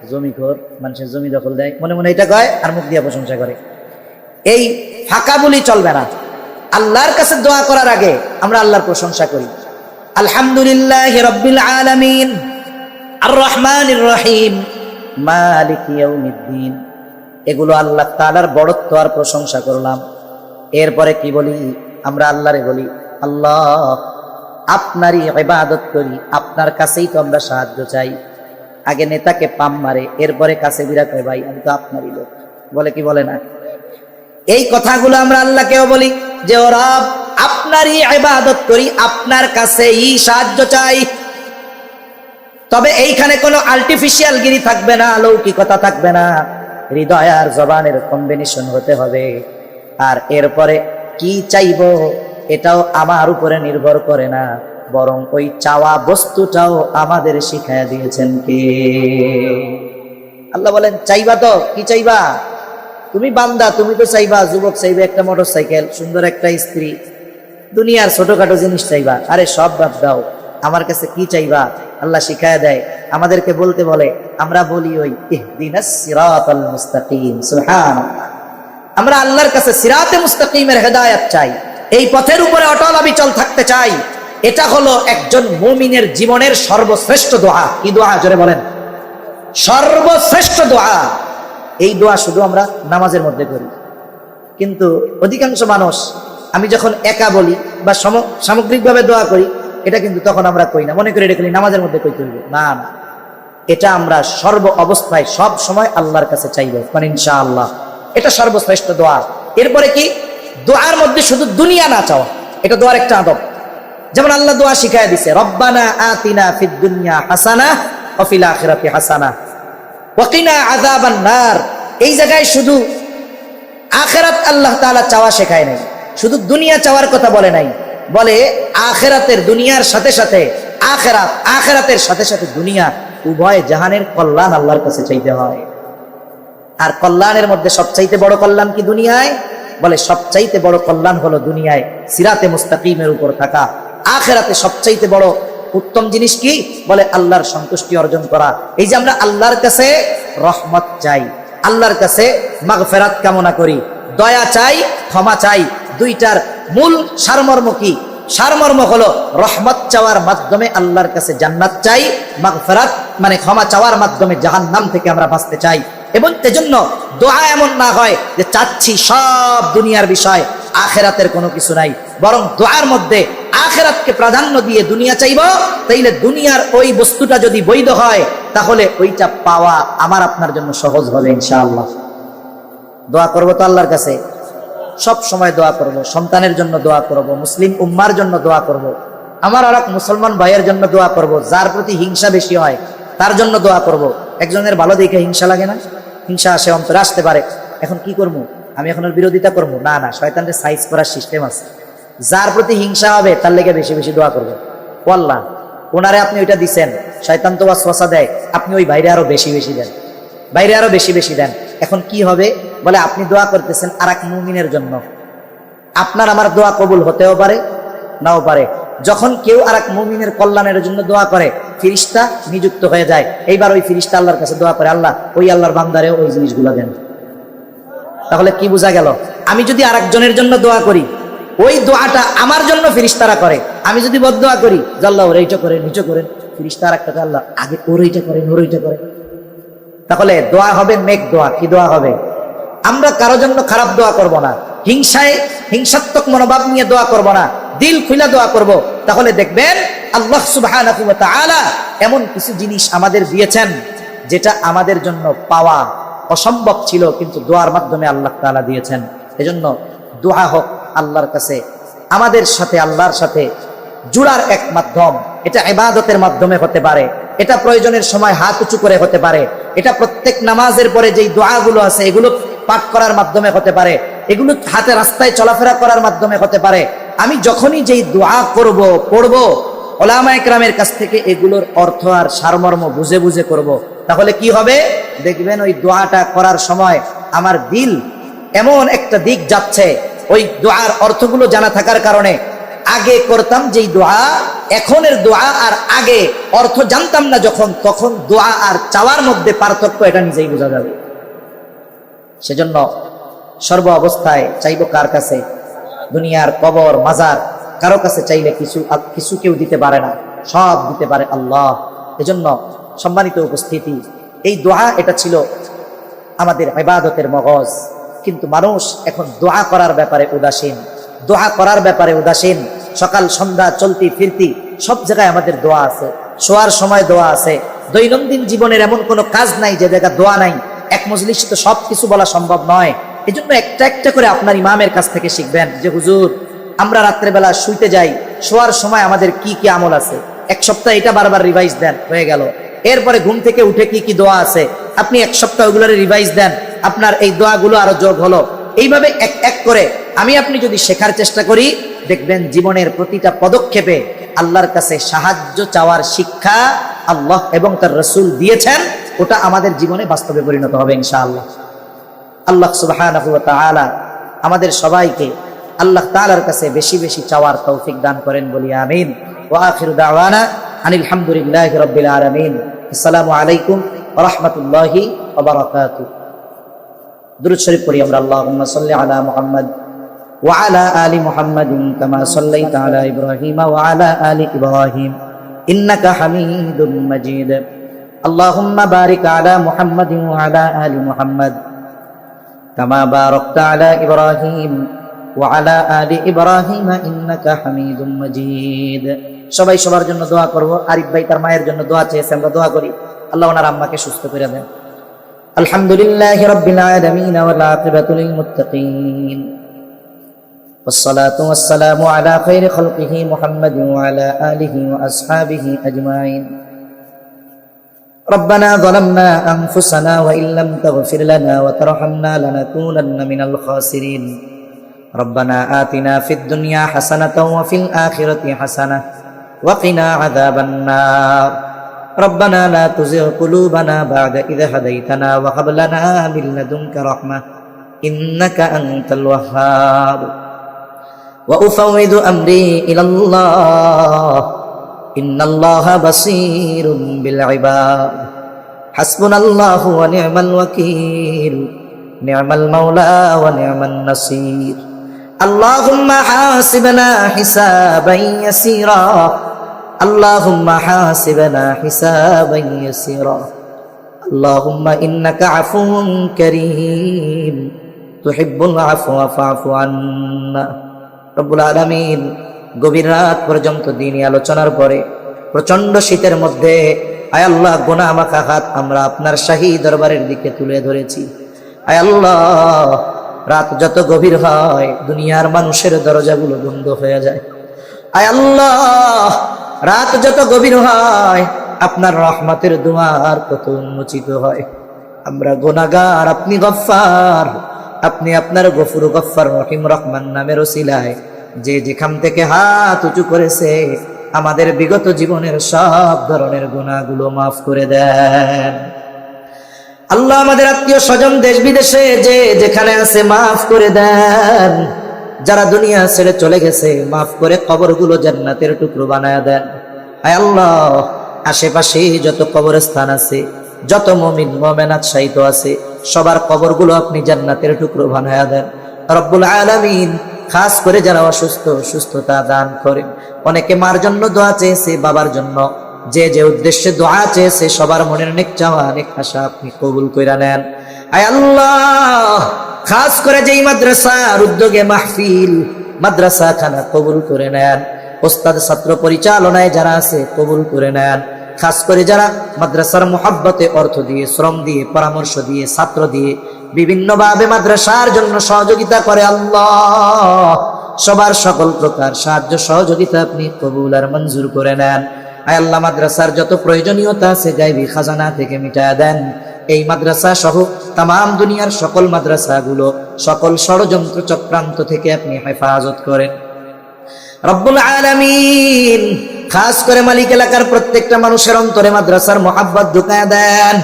জমিখোর, মানুষের জমি দখল দেয়, মনে মনে এটা কয় আর মুখ দিয়া প্রশংসা করে। এই ফাঁকা বলি চলবে না। আল্লাহর কাছে দোয়া করার আগে আমরা আল্লাহর প্রশংসা করি। আলহামদুলিল্লাহি রাব্বিল আলামিন আর রহমানির রহিম মালিকি ইয়াউমিদ্দিন, এগুলো আল্লাহ তাআলার বড়ত্ব আর প্রশংসা করলাম। এরপরে কি বলি? আমরা আল্লাহরে বলি, আল্লাহ আপনারই ইবাদত করি, আপনার কাছেই তো আমরা সাহায্য চাই। আগে নেতাকে পাম মারে, এরপরে কাছে বিরাট হয়, ভাই আমি তো আপনারই লোক, বলে কি বলে না? এই কথাগুলো আমরা আল্লাহকেও বলি যে ও রব আপনারই ইবাদত করি, আপনার কাছেই সাহায্য চাই। তবে এইখানে কোনো আর্টিফিশিয়াল গিরি থাকবে না, লৌকিকতা থাকবে না, হৃদয় আর জবানের কম্বিনেশন হতে হবে। আর এরপরে কি চাইবো এটাও আমার উপরে নির্ভর করে না, বরং ওই চাওয়া বস্তুটাও আমাদের শিখাইয়া দিয়েছেন কে? আল্লাহ বলেন চাইবা তো, কি চাইবা? তুমি বান্দা, তুমি তো চাইবা, যুবক চাইবে একটা মোটরসাইকেল, সুন্দর একটা স্ত্রী, দুনিয়ার ছোটখাটো জিনিস চাইবা। আরে সব বাদ দাও, আমার কাছে কি চাইবা? আল্লাহ শিখায়া দেয়, আমাদেরকে বলতে বলে, আমরা বলি ওই ইহদিনাস সিরাতাল মুস্তাকিম। সুবহানাল্লাহ। আমরা আল্লাহর কাছে সিরাতে মুস্তাকিমের হেদায়েত চাই, এই পথের উপরে অটল অবিচল থাকতে চাই। এটা হলো একজন মুমিনের জীবনের সর্বশ্রেষ্ঠ দোয়া। কি দোয়া? জোরে বলেন। সর্বশ্রেষ্ঠ দোয়া। এই দোয়া শুধু আমরা নামাজের মধ্যে করি। কিন্তু অধিকাংশ মানুষ আমি যখন একা বলি বা সামগ্রিকভাবে দোয়া করি, এটা কিন্তু তখন আমরা কই না, মনে করি এটা খালি নামাজের মধ্যে কইতে হইব। না না, এটা আমরা সর্ব অবস্থায় সব সময় আল্লাহর কাছে চাইব, কারণ ইনশাআল্লাহ এটা সর্বশ্রেষ্ঠ দোয়া। এরপরে কি, দোয়ার মধ্যে শুধু দুনিয়া না চাওয়া, এটা দোয়ার একটা আদব। যেমন আল্লাহ দোয়া শিখায় দিছে, রব্বানা আতিনা ফিদ দুনিয়া হাসানা ওয়া ফিল আখিরাতি হাসানা ওয়া কিনা আযাবান নার। এই জায়গায় শুধু আখিরাত আল্লাহ তাআলা চাওয়া শেখায় নাই, শুধু দুনিয়া চাওয়ার কথা বলে নাই, বলে আখিরাতের, দুনিয়ার সাথে সাথে আখিরাত, আখিরাতের সাথে সাথে দুনিয়া, উভয় জাহানের কল্যাণ আল্লাহর কাছে চাইতে হয়। আর কল্যাণের মধ্যে সবচাইতে বড় কল্যাণ কি দুনিয়ায়? বলে সবচাইতে বড় কল্যাণ হলো দুনিয়ায় সিরাতে মুস্তাকিমের উপর থাকা। আখিরাতে সবচাইতে বড় উত্তম জিনিস কি? বলে আল্লাহর সন্তুষ্টি অর্জন করা। এই যে আমরা আল্লাহর কাছে রহমত চাই, আল্লাহর কাছে মাগফিরাত কামনা করি, দয়া চাই, ক্ষমা চাই, দুইটার মূল সারমর্ম কি? সারমর্ম হলো রহমত চাওয়ার মাধ্যমে আল্লাহর কাছে জান্নাত চাই, মাগফিরাত মানে ক্ষমা চাওয়ার মাধ্যমে জাহান্নাম থেকে আমরা বাঁচতে চাই। এবং এজন্য দোয়া এমন না হয় যে চাচ্ছি সব দুনিয়ার বিষয়, আখিরাতের কোনো কিছু নাই, বরং দোয়ার মধ্যে আখিরাতকে প্রাধান্য দিয়ে দুনিয়া চাইব। তাইলে দুনিয়ার ওই বস্তুটা যদি বৈধ হয়, তাহলে ওইটা পাওয়া আমার আপনার জন্য সহজ হবে ইনশাআল্লাহ। দোয়া করব তো আল্লাহর কাছে, সব সময় দোয়া করব, সন্তানের জন্য দোয়া করব, মুসলিম উম্মার জন্য দোয়া করব, আমার আর এক মুসলমান ভাইয়ের জন্য দোয়া করব, যার প্রতি হিংসা বেশি হয় তার জন্য দোয়া করব। একজনের ভালো দেখে হিংসা লাগে না? হিংসা আসে, অন্তরে আসতে পারে। এখন কি করবো? আমি এখন বিরোধিতা করবো না, না, শয়তানকে সাইজ করার সিস্টেম আছে। যার প্রতি হিংসা হবে তার লেগে বেশি বেশি দোয়া করবো। আল্লাহ ওনারে আপনি ওইটা দিচ্ছেন, শয়তান তো ওয়াসওয়াসা দেয়, আপনি ওই বাইরে আরো বেশি বেশি দেন, বাইরে আরো বেশি বেশি দেন। এখন কি হবে? বলে আপনি দোয়া করতেছেন আর এক মুমিনের জন্য, আপনার আমার দোয়া কবুল হতেও পারে, নাও পারে। যখন কেউ আর এক মুমিনের কল্যাণের জন্য দোয়া করে, ফিরিস্তা নিযুক্ত হয়ে যায়। এইবার ওই ফিরিস্তা আল্লাহর কাছে দোয়া করে, আল্লাহ ওই আল্লাহর বান্দারে ওই জিনিসগুলো দেন। তাহলে কি বোঝা গেল? আমি যদি আর একজনের জন্য দোয়া করি, ওই দোয়াটা আমার জন্য ফিরিস্তারা করে। আমি যদি বদদোয়া করি, আল্লাহ ওর এইটা করে, নিচে করেন, ফিরিস্তা আর একটা আল্লাহ আগে ওর এইটা করেন, ওর এইটা করে। তাহলে দোয়া হবে নেক দোয়া। কি দোয়া হবে? আমরা কারো জন্য খারাপ দোয়া করব না, হিংসাত্মক মনোভাব নিয়ে দোয়া করব না, দিল খুলে দোয়া করব। তাহলে দেখবেন আল্লাহ সুবহানাহু ওয়া তাআলা এমন কিছু জিনিস আমাদের দিয়েছেন যেটা আমাদের জন্য পাওয়া অসম্ভব ছিল, কিন্তু দোয়ার মাধ্যমে আল্লাহ তাআলা দিয়েছেন। এজন্য দোয়া হোক আল্লাহর কাছে, আমাদের সাথে আল্লাহর সাথে জুড়ার এক মাধ্যম। এটা ইবাদতের মাধ্যমে হতে পারে, এটা প্রয়োজনের সময় হাত উঁচু করে হতে পারে, এটা প্রত্যেক নামাজের পরে যেই দোয়াগুলো আছে এগুলো পাঠ করার মাধ্যমে হতে পারে, এগুলো হাতে রাস্তায় চলাফেরা করার মাধ্যমে হতে পারে। আমি যখনই যেই দোয়া করব, পড়ব, ওলামায়ে কেরামের কাছ থেকে এগুলোর অর্থ আর সারমর্ম বুঝে বুঝে করব, তাহলে কি হবে? দেখবেন ওই দোয়াটা করার সময় আমার দিল এমন একটা দিক যাচ্ছে, ওই দোয়ার অর্থগুলো জানা থাকার কারণে। আগে করতাম যেই দোয়া, এখনের দোয়া আর আগে অর্থ জানতাম না যখন, তখন দোয়া আর চাওয়ার মধ্যে পার্থক্য এটা নিজেই বোঝা যাবে। সেজন্য সর্ব অবস্থায় চাইব কার কাছে? দুনিয়ার কবর, মাজার, কারো কাছে চাইলে কিছু কেউ দিতে পারে না, সব দিতে পারে আল্লাহ। এজন্য সম্মানিত উপস্থিতি, এই দোয়া এটা ছিল আমাদের ইবাদতের মগজ। কিন্তু মানুষ এখন দোয়া করার ব্যাপারে উদাসীন, দোয়া করার ব্যাপারে উদাসীন। সকাল সন্ধ্যা চলতি ফিরতি সব জায়গায় আমাদের দোয়া আছে, শোয়ার সময় দোয়া আছে। দৈনন্দিন জীবনের এমন কোনো কাজ নাই যে জায়গা দোয়া নাই। এক মজলিসে তো সব কিছু বলা সম্ভব নয়। এজন্য একটা একটা করে আপনার ইমামের কাছ থেকে শিখবেন যে হুজুর, আমরা রাত্রেবেলা শুইতে যাই, শোয়ার সময় আমাদের কি কি আমল আছে, এক সপ্তাহ এটা বারবার রিভাইজ দেন, হয়ে গেল। এরপরে ঘুম থেকে উঠে কি কি দোয়া আছে, আপনি এক সপ্তাহ ওগুলোর রিভাইজ দেন, আপনার এই দোয়াগুলো আরো যোগ হলো। এইভাবে এক এক করে আমি আপনি যদি শেখার চেষ্টা করি, দেখবেন জীবনের প্রতিটা পদক্ষেপে আল্লাহর কাছে সাহায্য চাওয়ার শিক্ষা আল্লাহ এবং তার রাসূল দিয়েছেন, ওটা আমাদের জীবনে বাস্তবে পরিণত হবে ইনশাআল্লাহ। আল্লাহ সুবহানাহু ওয়া তাআলা আমাদের সবাইকে আল্লাহ তাআলার কাছে বেশি বেশি চাওয়ার তৌফিক দান করেন, বলি আমিন। ওয়া আখিরু দাওয়ানা আনিল হামদুলিল্লাহি রাব্বিল আলামিন। আসসালামু আলাইকুম ওয়া রাহমাতুল্লাহি ওয়া বারাকাতুহু। দুরূদ শরীফ পড়ি আমরা। আল্লাহুম্মা সাল্লি আলা মুহাম্মদ ওয়া আলা আলি মুহাম্মাদিন কামা সাল্লাইতা আলা ইব্রাহিম ওয়া আলা আলি ইব্রাহিম ইন্নাকা হামিদুম মাজিদ। আল্লাহুম্মা বারিক আলা মুহাম্মাদিন ওয়া আলা আলি মুহাম্মাদ কামা বারাকতা আলা ইব্রাহিম ওয়া আলা আলি ইব্রাহিম ইন্নাকা হামিদুম মাজিদ। সবাই সবার জন্য দোয়া করব। আরিফ ভাই তার মায়ের জন্য দোয়া চেয়েছে, আমরা দোয়া করি আল্লাহ ওনার আম্মাকে সুস্থ করে দেন। আলহামদুলিল্লাহি রাব্বিল আলামিন ওয়াল আকিবাতু লিল মুত্তাকিন والصلاة والسلام على خير خلقه محمد وعلى آله وأصحابه أجمعين ربنا ظلمنا أنفسنا وإن لم تغفر لنا وترحمنا لنكونن من الخاسرين ربنا آتنا في الدنيا حسنة وفي الآخرة حسنة وقنا عذاب النار ربنا لا تزغ قلوبنا بعد إذ هديتنا وهب لنا من لدنك رحمة إنك أنت الوهاب وأفوض أمري إلى الله إن الله بصير بالعباد حسبنا الله ونعم الوكيل نعم المولى ونعم النصير اللهم حاسبنا حسابا يسيرا اللهم حاسبنا حسابا يسيرا اللهم إنك عفو كريم تحب العفو فاعف عنا রব্বুল আলামিন গভীর রাত পর্যন্ত দিনী আলোচনার পরে প্রচন্ড শীতের মধ্যে আয় আল্লাহ গুনাহ মাখা হাত আমরা আপনার শাহী দরবারের দিকে তুলে ধরেছি। আয় আল্লাহ রাত যত গভীর হয় দুনিয়ার মানুষের দরজাগুলো বন্ধ হয়ে যায়। আয় আল্লাহ রাত যত গভীর হয় আপনার রহমতের দুয়ার কত উন্মোচিত হয়। আমরা গুনাহগার, আপনি গফফার, আপনি আপনার গফুর গফফার রহিম রহমান নামের ওসিলায় যে যেখান থেকে হাত উঁচু করেছে আমাদের বিগত জীবনের সব ধরনের গুনাহগুলো মাফ করে দেন। আল্লাহ আমাদের আত্মীয় স্বজন দেশ বিদেশে যে যেখানে আছে মাফ করে দেন। যারা দুনিয়া ছেড়ে চলে গেছে মাফ করে কবরগুলো জান্নাতের টুকরো বানায় দেন। আয় আল্লাহ আশেপাশে যত কবরস্থান আছে, যত মুমিন মুমিনাত শাহিদ আছে সবার কবরগুলো আপনি জান্নাতের টুকরো বানায়া দেন রব্বুল আলামিন। খাস করে যারা অসুস্থ সুস্থতা দান করেন। অনেকে মার জন্য দোয়া চেয়েছে, বাবার জন্য, যে যে উদ্দেশ্যে দোয়া চেয়েছে সবার মনের নেক চাওয়া নেক আশা আপনি কবুল কইরা নেন। আয় আল্লাহ খাস করে যেই মাদ্রাসার উদ্যোগে মাহফিল মাদ্রাসা খানা কবুল করে নেন। ওস্তাদ ছাত্র পরিচালনায় যারা আছে কবুল করে নেন। খাস করে যারা মাদ্রাসার মোহাব্বতে অর্থ দিয়ে, শ্রম দিয়ে, পরামর্শ দিয়ে, ছাত্র দিয়ে বিভিন্নভাবে মাদ্রাসার জন্য সহযোগিতা করে আল্লাহ সবার সকল প্রকার সাহায্য সহযোগিতা আপনি কবুল আর মঞ্জুর করে নেন। আয় আল্লাহ মাদ্রাসার যত প্রয়োজনীয়তা আছে গায়বী খাজানা থেকে মিটায়া দেন। এই মাদ্রাসা সহ তামাম দুনিয়ার সকল মাদ্রাসাগুলো সকল ষড়যন্ত্র চক্রান্ত থেকে আপনি হেফাজত করেন রব্বুল আলামিন। খাস করে মালিক এলাকার প্রত্যেকটা মানুষের অন্তরে মাদ্রাসার মোহাব্বত ঢুকায়া দেন।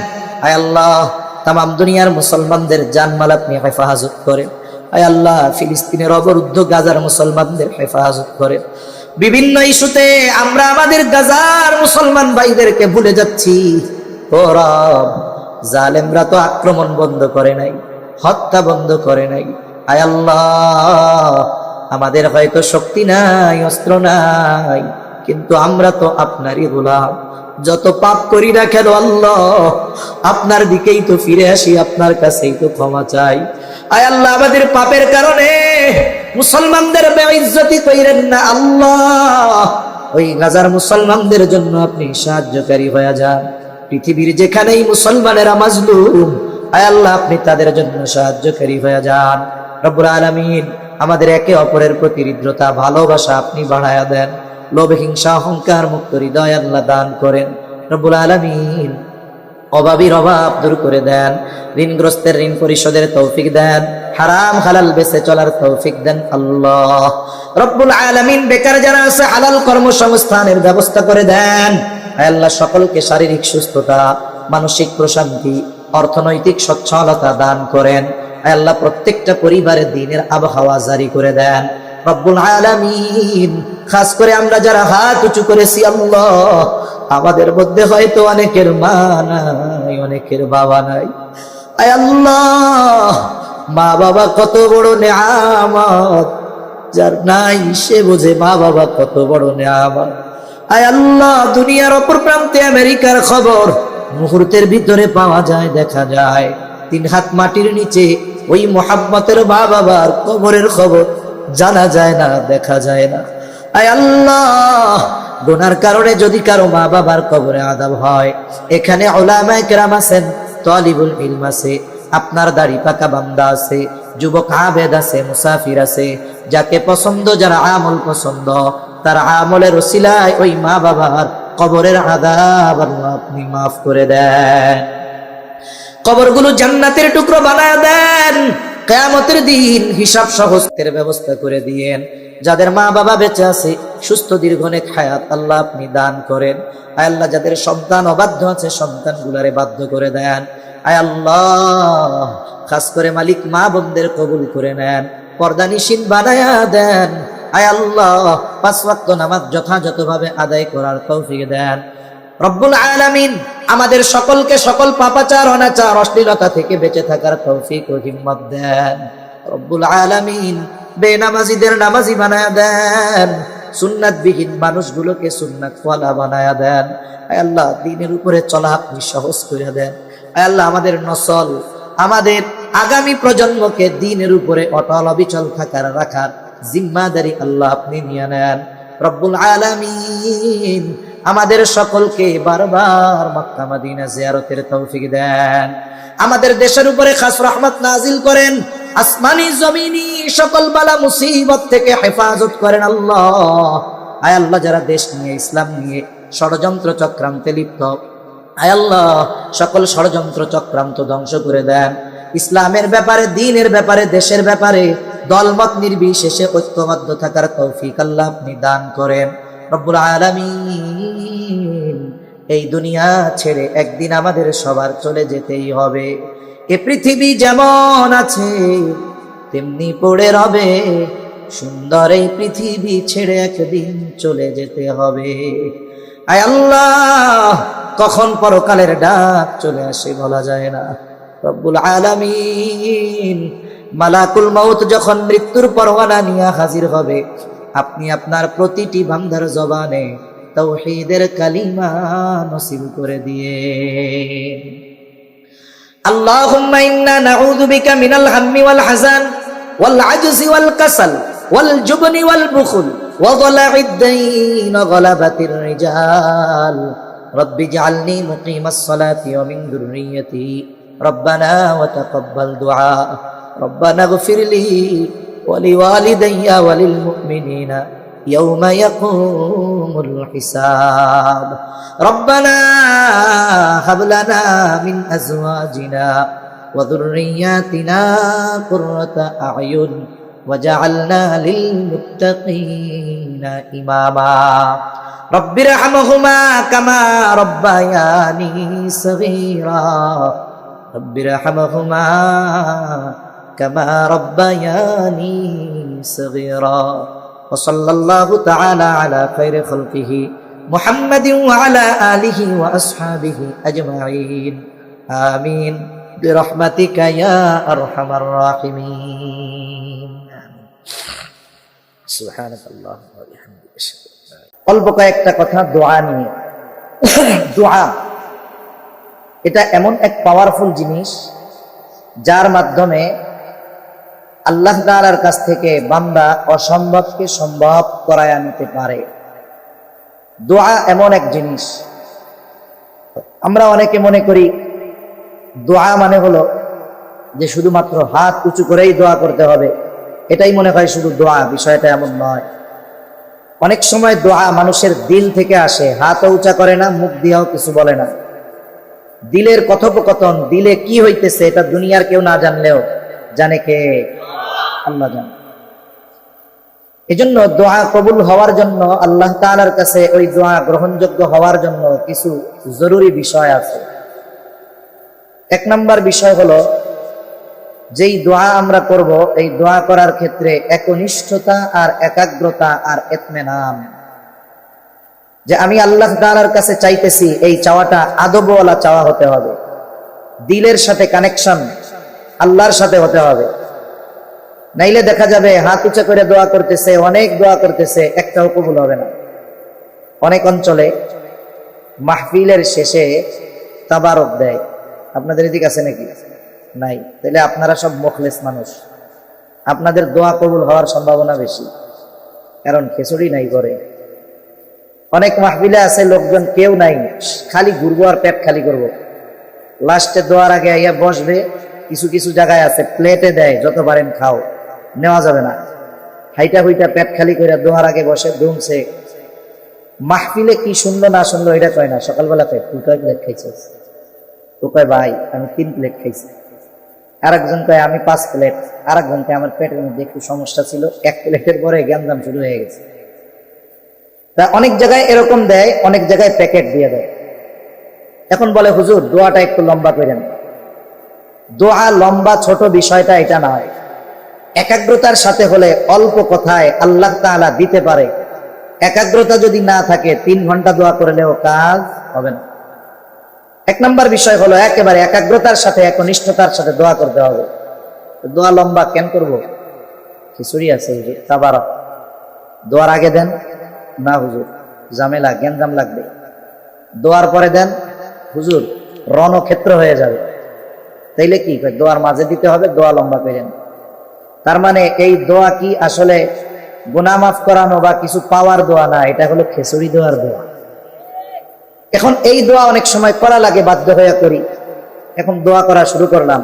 আয় আল্লাহ তামাম দুনিয়ার মুসলমানদের জানমাল আপনি হেফাজত করেন। আয় আল্লাহ ফিলিস্তিনের অবরুদ্ধ গাজার মুসলমানদের হেফাজত করেন। বিভিন্ন ইস্যুতে আমরা আমাদের গাজার মুসলমান ভাইদেরকে ভুলে যাচ্ছি। ও রব জালেমরা তো আক্রমণ বন্ধ করে নাই, হত্যা বন্ধ করে নাই। আয় আল্লাহ আমাদের হয়তো শক্তি নাই, অস্ত্র নাই, কিন্তু আমরা তো আপনারই গোলাম। যত পাপ করি না কেন আল্লাহ আপনার দিকেই তো ফিরে আসি, আপনার কাছেই তো ক্ষমা চাই। আয় আল্লাহ আমাদের পাপের কারণে মুসলমানদের বেইজ্জতি কইরেন না আল্লাহ। ওই গাজার মুসলমানদের জন্য আপনি সাহায্যকারী হয়ে যান। পৃথিবীর যেখানেই মুসলমানেরা মাজলুম আয় আল্লাহ আপনি তাদের জন্য সাহায্যকারী হয়ে যান রব্বুল আলামিন। আমাদের একে অপরের প্রতি হৃদ্রতা ভালোবাসা আপনি বাড়ায়া দেন। লোভ হিংসা অহংকার মুক্ত হৃদয় আল্লাহ দান করেন রব্বুল আলামিন। অভাবীর অভাব দূর করে দেন, ঋণগ্রস্তের ঋণ পরিশোধের তৌফিক দেন, হারাম হালাল বেঁচে চলার তৌফিক দেন আল্লাহ রব্বুল আলামিন। বেকার যারা আছে হালাল কর্মসংস্থানের ব্যবস্থা করে দেন। আল্লাহ সকলকে শারীরিক সুস্থতা, মানসিক প্রশান্তি, অর্থনৈতিক সচ্ছলতা দান করেন। আল্লাহ প্রত্যেকটা পরিবারের দিনের আবহাওয়া জারি করে দেন রব্বুল আলামিন। খাস করে আমরা যারা হাত উঁচু করেছি আল্লাহ আমাদের মধ্যে হয়তো অনেকের মা নাই, অনেকের বাবা নাই। আয় আল্লাহ মা বাবা কত বড় নেয়ামত, যার নাই সে বোঝে মা বাবা কত বড় নেয়ামত। আয় আল্লাহ দুনিয়ার অপর প্রান্তে আমেরিকার খবর মুহূর্তের ভিতরে পাওয়া যায়, দেখা যায়। 3 হাত মাটির নিচে ওই মুহাম্মতের মা বাবার কবরের খবর জানা যায় না, দেখা যায় না। আয় আল্লাহ, গুনার কারণে যদি কারো মা বাবার কবরে আযাব হয়, এখানে উলামায়ে কেরাম আছেন, তালিবুল ইলম আছে, আপনার দাড়ি পাকা বান্দা আছে, যুবক আবেদ আছে, মুসাফির আছে, যাকে পছন্দ, যার আমল পছন্দ, তার আমলের ওসিলায় ওই মা বাবার কবরের আযাব আল্লাহ আপনি মাফ করে দেন। কবরগুলো জান্নাতের টুকরো বানায় দেন। কিয়ামতের দিন হিসাব সহজের ব্যবস্থা করে দিয়েন। যাদের মা বাবা বেঁচে আছে, সুস্থ দীর্ঘনেক হায়াত আল্লাহ আপনি দান করেন। আয় আল্লাহ, যাদের সন্তান অবাধ্য আছে, সন্তানগুলারে বাধ্য করে দেন। আয় আল্লাহ, খাস করে মালিক মা বোনদের কবুল করে নেন, পর্দানিশীন বানায়া দেন। আয় আল্লাহ, 5 ওয়াক্ত নামাজ যথাযথভাবে আদায় করার তৌফিক দেন। রব্বুল আলামিন আমাদের সকলকে সকল পাপাচার, অনাচার, অশ্লীলতা থেকে বেঁচে থাকার তৌফিক ও হিম্মত দেন। রব্বুল আলামিন বেনামাজিদের নামাজি বানায়া দেন, সুন্নাতবিহীন মানুষগুলোকে সুন্নাতওয়ালা বানায়া দেন। আয় আল্লাহ, দ্বীনের উপরে চলা আপনি সহজ করে দেন। আয় আল্লাহ, আমাদের নসল, আমাদের আগামী প্রজন্মকে দ্বীনের উপরে অটল অবিচল থাকার রাখার জিম্মাদারি আল্লাহ আপনি নিয়ে নেন। রব্বুল আলামিন আমাদের সকলকে বারবার মক্কা মদিনা জিয়ারতের তৌফিক দেন। আমাদের দেশের উপরে খাস রহমত নাজিল করেন, আসমানি জমিনি সকল বালা মুসিবত থেকে হেফাজত করেন আল্লাহ। আয় আল্লাহ, যারা দেশ নিয়ে, ইসলাম নিয়ে ষড়যন্ত্র চক্রান্তে লিপ্ত, আয় আল্লাহ, সকল ষড়যন্ত্র চক্রান্ত ধ্বংস করে দেন। ইসলামের ব্যাপারে, দ্বীনের ব্যাপারে, দেশের ব্যাপারে দলমত নির্বিশেষে ঐক্যবদ্ধ থাকার তৌফিক আল্লাহ আপনি দান করেন। রব্বুল আলামিন এই দুনিয়া ছেড়ে একদিন আমাদের সবার চলে যেতেই হবে। এ পৃথিবী যেমন আছে তেমনি পড়ে রবে, সুন্দর এই পৃথিবী ছেড়ে একদিন চলে যেতে হবে। আয় আল্লাহ, কখন পরকালের ডাক চলে আসে বলা যায় না। রব্বুল আলামিন মালাকুল মউত যখন মৃত্যুর পরওয়ানা নিয়ে হাজির হবে, আপনি আপনার প্রতিটি বান্দার জবানে তাওহীদের কালিমা নসিব করে দিয়ে। আল্লাহুম্মা ইন্না নাউযু বিকা মিনাল হাম্মি ওয়াল হাযান ওয়াল আজজি ওয়াল কাসাল ওয়াল জুবনি ওয়াল বুখল ওয়া যালা'id দাইন ওয়া গলাবাতির রিজাল। রাব্বি ইজআলনি মুকিমাস সালাতি ওয়া মিন যুররিয়্যতি রব্বানা ওয়া তাকাব্বাল দুআ। রব্বানা ইগফিরলি ওয়া লিওয়ালিদাইয়া ওয়া লিল মুমিনিনা ইয়াওমা ইয়াকুমুল হিসাব। রব্বানা হাব লানা মিন আজওয়াজিনা ওয়া যুররিয়্যাতিনা কুররাতা আ'য়ুন ওয়াজআলনা লিল মুত্তাকিনা ইমামা। রব্বিরহামহুমা কামা রব্বায়ানি সগীরা। রব্বিরহামহুমা কামা রব্বায়ানি সগীরা। ওয়া সাল্লাল্লাহু তাআলা আলা খায়রি খালকিহি মুহাম্মাদিন ওয়া আলা আলিহি ওয়া আসহাবিহি আজমাইন। আমিন বিরহমাতিকা ইয়া আরহামার রাহিমিন। সুবহানাল্লাহি ওয়া বিহামদিহি। অল্প কয়েকটা কথা দোয়া নিয়ে। দোয়া এটা এমন এক পাওয়ারফুল জিনিস, যার মাধ্যমে আল্লাহ তাআলার কাছ থেকে বান্দা অসম্ভবকে সম্ভব করায় নিতে পারে। দোয়া এমন এক জিনিস, আমরা অনেকে মনে করি দোয়া মানে হলো যে শুধুমাত্র হাত উঁচু করেই দোয়া করতে হবে, এটাই মনে হয় শুধু দোয়া। বিষয়টা এমন নয়। অনেক সময় দোয়া মানুষের দিল থেকে আসে, হাতও উঁচা করে না, মুখ দিয়েও কিছু বলে না। দিলের কথোপকথন, দিলে কি হইতেছে এটা দুনিয়ার কেউ না জানলেও জানে কে? আল্লাহ জানে। এজন্য দোয়া কবুল হওয়ার জন্য, আল্লাহ তাআলার কাছে ওই দোয়া গ্রহণযোগ্য হওয়ার জন্য কিছু জরুরি বিষয় আছে। 1 নম্বর বিষয় হলো, যেই দোয়া আমরা করব, এই দোয়া করার ক্ষেত্রে একনিষ্ঠতা আর একাগ্রতা আর ইতমিনান, যে আমি আল্লাহ তাআলার কাছে চাইতেছি, এই চাওয়াটা আদবওয়ালা চাওয়া হতে হবে। দিলের সাথে কানেকশন আল্লাহর সাথে হতে হবে। নাইলে দেখা যাবে হাত উঁচা করে দোয়া করতেছে, অনেক দোয়া করতেছে, একটাও কবুল হবে না। অনেক অঞ্চলে মাহফিলের শেষে তাবারক দেয়, আপনাদের এদিকে আছে নাকি? নাই। তাহলে আপনারা সব মুখলেস মানুষ, আপনাদের দোয়া কবুল হওয়ার সম্ভাবনা বেশি, কারণ খিচুড়ি নাই করে। অনেক মাহফিলে আছে লোকজন কেউ নাই, খালি ঘুরবো আর পেট খালি করবো, লাস্টে দোয়ার আগে আইয়া বসবে। কিছু কিছু জায়গায় আছে প্লেটে দেয়, যত পারেন খাও, নেওয়া যাবে না। হাইটা হুইটা পেট খালি করে দোয়ার আগে বসে ধুমছে। মাহফিলে কি শুনলো না শুনলো এটা কয় না, সকালবেলা কয় তুই কয় প্লেট খাইছিস? তো কয় ভাই আমি 3 প্লেট খাইছি। আরেকজন কয় আমি 5 প্লেট। আরেকজন কয় আমার পেটের মধ্যে একটু সমস্যা ছিল, 1 প্লেটের পরে গ্যাঞ্জাম শুরু হয়ে গেছে। তা অনেক জায়গায় এরকম দেয়, অনেক জায়গায় প্যাকেট দিয়ে দেয়। এখন বলে হুজুর দোয়াটা একটু লম্বা করেন। দোয়া লম্বা ছোট বিষয়টা এটা নয়, একাগ্রতার সাথে হলে অল্প কথায় আল্লাহ তাআলা দিতে পারে। একাগ্রতা যদি না থাকে 3 ঘন্টা দোয়া করলেও কাজ হবে না। 1 নম্বর বিষয় হলো একেবারে একাগ্রতার সাথে একনিষ্ঠতার সাথে দোয়া করতে হবে। দোয়া লম্বা কেন করব? খিচুড়ি আছে হুজুর, তাবারক দোয়ার আগে দেন না হুজুর, ঝামেলা গ্যাঞ্জাম লাগবে। দোয়ার পরে দেন হুজুর, রণক্ষেত্র হয়ে যাবে। তাইলে কি দোয়ার মাঝে দিতে হবে, দোয়া লম্বা করেন। তার মানে এই দোয়া কি আসলে গুনাহ মাফ করানো বা কিছু পাওয়ার দোয়া না, এটা হলো খিচুড়ি দোয়ার দোয়া। এখন এই দোয়া অনেক সময় করা লাগে, বাধ্য হয়ে করি। এখন দোয়া করা শুরু করলাম।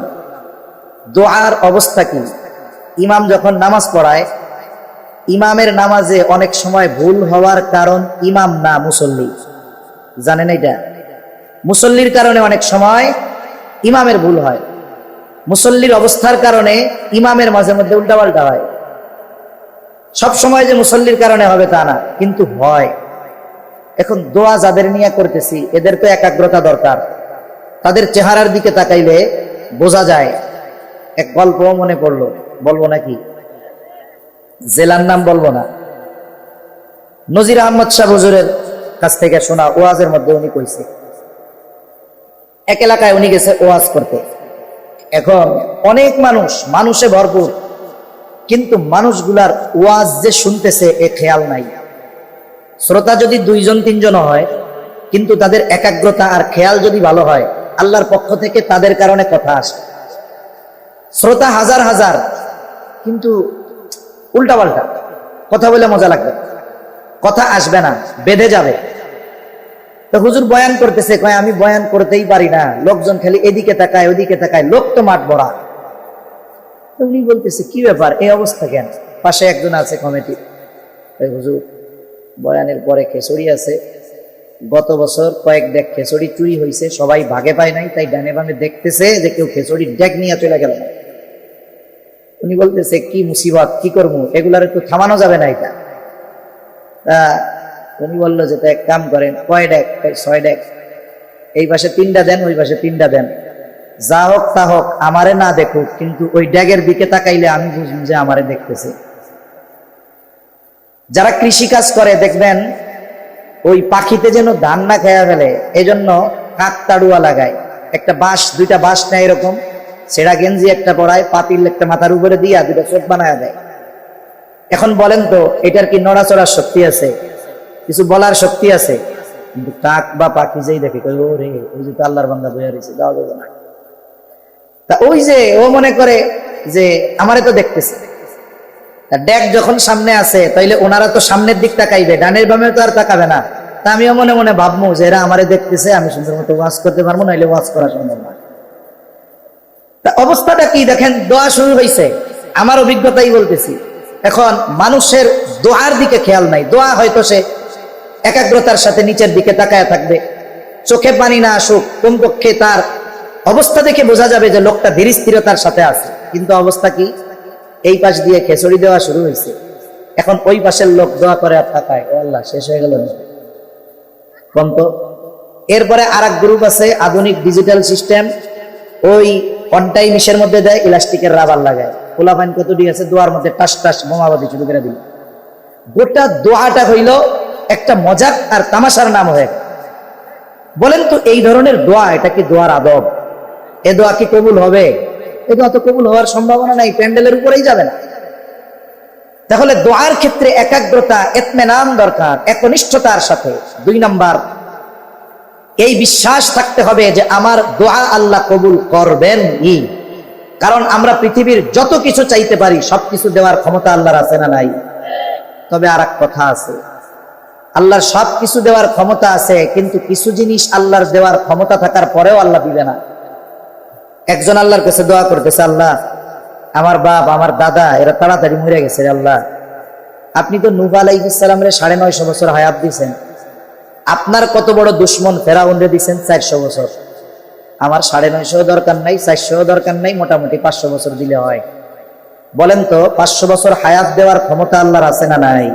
দোয়ার অবস্থা কি? ইমাম যখন নামাজ পড়ায়, ইমামের নামাজে অনেক সময় ভুল হওয়ার কারণ ইমাম না, মুসল্লি। জানেন এটা? মুসল্লির কারণে অনেক সময় ইমামের ভুল হয়। মুসল্লির অবস্থার কারণে ইমামের মাঝে মধ্যে উল্টাপাল্টা হয়। সব সময় যে মুসল্লির কারণে হবে তা না, কিন্তু হয়। এখন দোয়া যাদের নিয়ে করতেছি এদের তো একাগ্রতা দরকার। তাদের চেহারার দিকে তাকাইলে বোঝা যায়। এক গল্প মনে পড়লো, বলবো নাকি? জেলার নাম বলবো না। নজির আহমদ শাহ হুজুরের কাছ থেকে শোনা ওয়াজের মধ্যে উনি কইছে, এক এলাকায় উনি গেছে ওয়াজ করতে। এখন অনেক মানুষে ভরপুর, কিন্তু মানুষগুলার ওয়াজ যে শুনতেছে এ খেয়াল নাই। শ্রোতা যদি 2-3 জন হয়, কিন্তু তাদের একাগ্রতা আর খেয়াল যদি ভালো হয়, আল্লাহর পক্ষ থেকে তাদের কারণে কথা আসে। শ্রোতা হাজার হাজার, কিন্তু উল্টাপাল্টা কথা বলে মজা লাগবে, কথা আসবে না, বেঁধে যাবে। তো হুজুর বয়ান করতেছে, কয় আমি বয়ান করতেই পারি না, লোকজন খালি এদিকে তাকায় ওদিকে তাকায়, লোক তো মাঠ ভরা। তো উনি বলতেছে কি ব্যাপার, এই অবস্থা কেন? পাশে একজন আছে কমিটি, হুজুর বয়ানের পরে খিচুড়ি আছে, গত বছর কয়েক ডেক খিচুড়ি চুরি হয়েছে, সবাই ভাগে পায় নাই, তাই ডানে বামে দেখতেছে যে কেউ খিচুড়ির ডেক নিয়ে চলে গেল না। উনি বলতেছে কি মুসিবত, কি করবো, এগুলার একটু থামানো যাবে না এটা? উনি বললো যে এক কাম করেন, কয় ডেক? 6 ডেক। এই পাশে 3টা দেন, ওই পাশে 3টা দেন। যা হোক তা হোক, আমারে না দেখুক, কিন্তু ওই ড্যাগের দিকে তাকাইলে আমি বুঝবো যে আমারে দেখতেছে। যারা কৃষি কাজ করে দেখবেন ওই পাখিতে যেন ধান না খেয়ে ফেলে, এই জন্য কাকতাড়ুয়া লাগায়। একটা বাঁশ, 2টা বাঁশ নেয় এরকম, ছেঁড়া গেঞ্জি একটা পরায়, পাতিল একটা মাথার উপরে দিয়া 2টা চোখ বানায় দেয়। এখন বলেন তো এটার কি নড়াচড়ার শক্তি আছে? কিছু বলার শক্তি আছে? কিন্তু কাক বা পাখি যেই দেখে ও রে, ওই যে আল্লাহর বান্দা বইয়া রয়েছে, যাওয়া যাবে না। তা ওই যে ও মনে করে যে আমারে তো দেখতেছে। ড্যাগ যখন সামনে আছে, তাইলে ওনারা তো সামনের দিক তাকাইবে, ডানের বামে তো আর তাকাবে না। তা আমিও মনে মনে ভাববো যে এরা আমারে দেখতেছে, আমি সুন্দর মতো ওয়াজ করতে পারবো, নাইলে ওয়াজ করা সম্ভব না। তা অবস্থাটা কি দেখেন, দোয়া শুরু হয়েছে, আমার অভিজ্ঞতাই বলতেছি। এখন মানুষের দোয়ার দিকে খেয়াল নাই। দোয়া হয়তো সে একাগ্রতার সাথে নিচের দিকে তাকায় থাকবে, চোখে পানি না আসুক, কমপক্ষে তার অবস্থা দেখে বোঝা যাবে যে লোকটা ধীর স্থিরতার সাথে আছে। কিন্তু অবস্থা কি, এই পাশ দিয়ে খিচুড়ি দেওয়া শুরু হয়েছে। এখন ওই পাশের লোক দোয়া করে আর তাকায়, ও আল্লাহ শেষ হয়ে গেল কম তো। এরপরে আর এক গ্রুপ আছে, আধুনিক ডিজিটাল সিস্টেম, ওই অনটাই মিশের মধ্যে দেয়, ইলাস্টিকের রাবার লাগায়। পোলাপাইন কতটি আছে, দোয়ার মধ্যে টাস টাস বোমাবাদি শুরু করে দিল। গোটা দোয়াটা হইল একটা মজাক আর তামাশার নাম হয়ে। বলেন তো এই ধরনের দোয়া, এটা কি দোয়ার আদব? এ দোয়া কি কবুল হবে? এ দোয়া তো কবুল হওয়ার সম্ভাবনা নাই, প্যান্ডেলের উপরেই যাবে না। তাহলে দোয়ার ক্ষেত্রে একাগ্রতা, ইতমিনান দরকার, একনিষ্ঠতার সাথে। 2 নাম্বার, এই বিশ্বাস থাকতে হবে যে আমার দোয়া আল্লাহ কবুল করবেন। কারণ আমরা পৃথিবীর যত কিছু চাইতে পারি সবকিছু দেওয়ার ক্ষমতা আল্লাহর আছে না নাই? তবে আর এক কথা আছে, আল্লাহর সবকিছু দেওয়ার ক্ষমতা আছে, কিন্তু কিছু জিনিস আল্লাহর দেওয়ার ক্ষমতা থাকার পরেও আল্লাহ দিবে না। একজন আল্লাহর কাছে দোয়া করতেছে, আল্লাহ আমার বাপ আমার দাদা এরা তাড়াতাড়ি মরে গেছে, আল্লাহ আপনি তো নূহ আলাইহিস সালামের 950 বছর হায়াত দিয়েছেন, আপনার কত বড় দুশ্মন ফেরাউনরে দিয়েছেন 400 বছর, আমার 950 দরকার নাই, 400 দরকার নাই, মোটামুটি 500 বছর দিলে হয়। বলেন তো 500 বছর হায়াত দেওয়ার ক্ষমতা আল্লাহর আছে না নাই?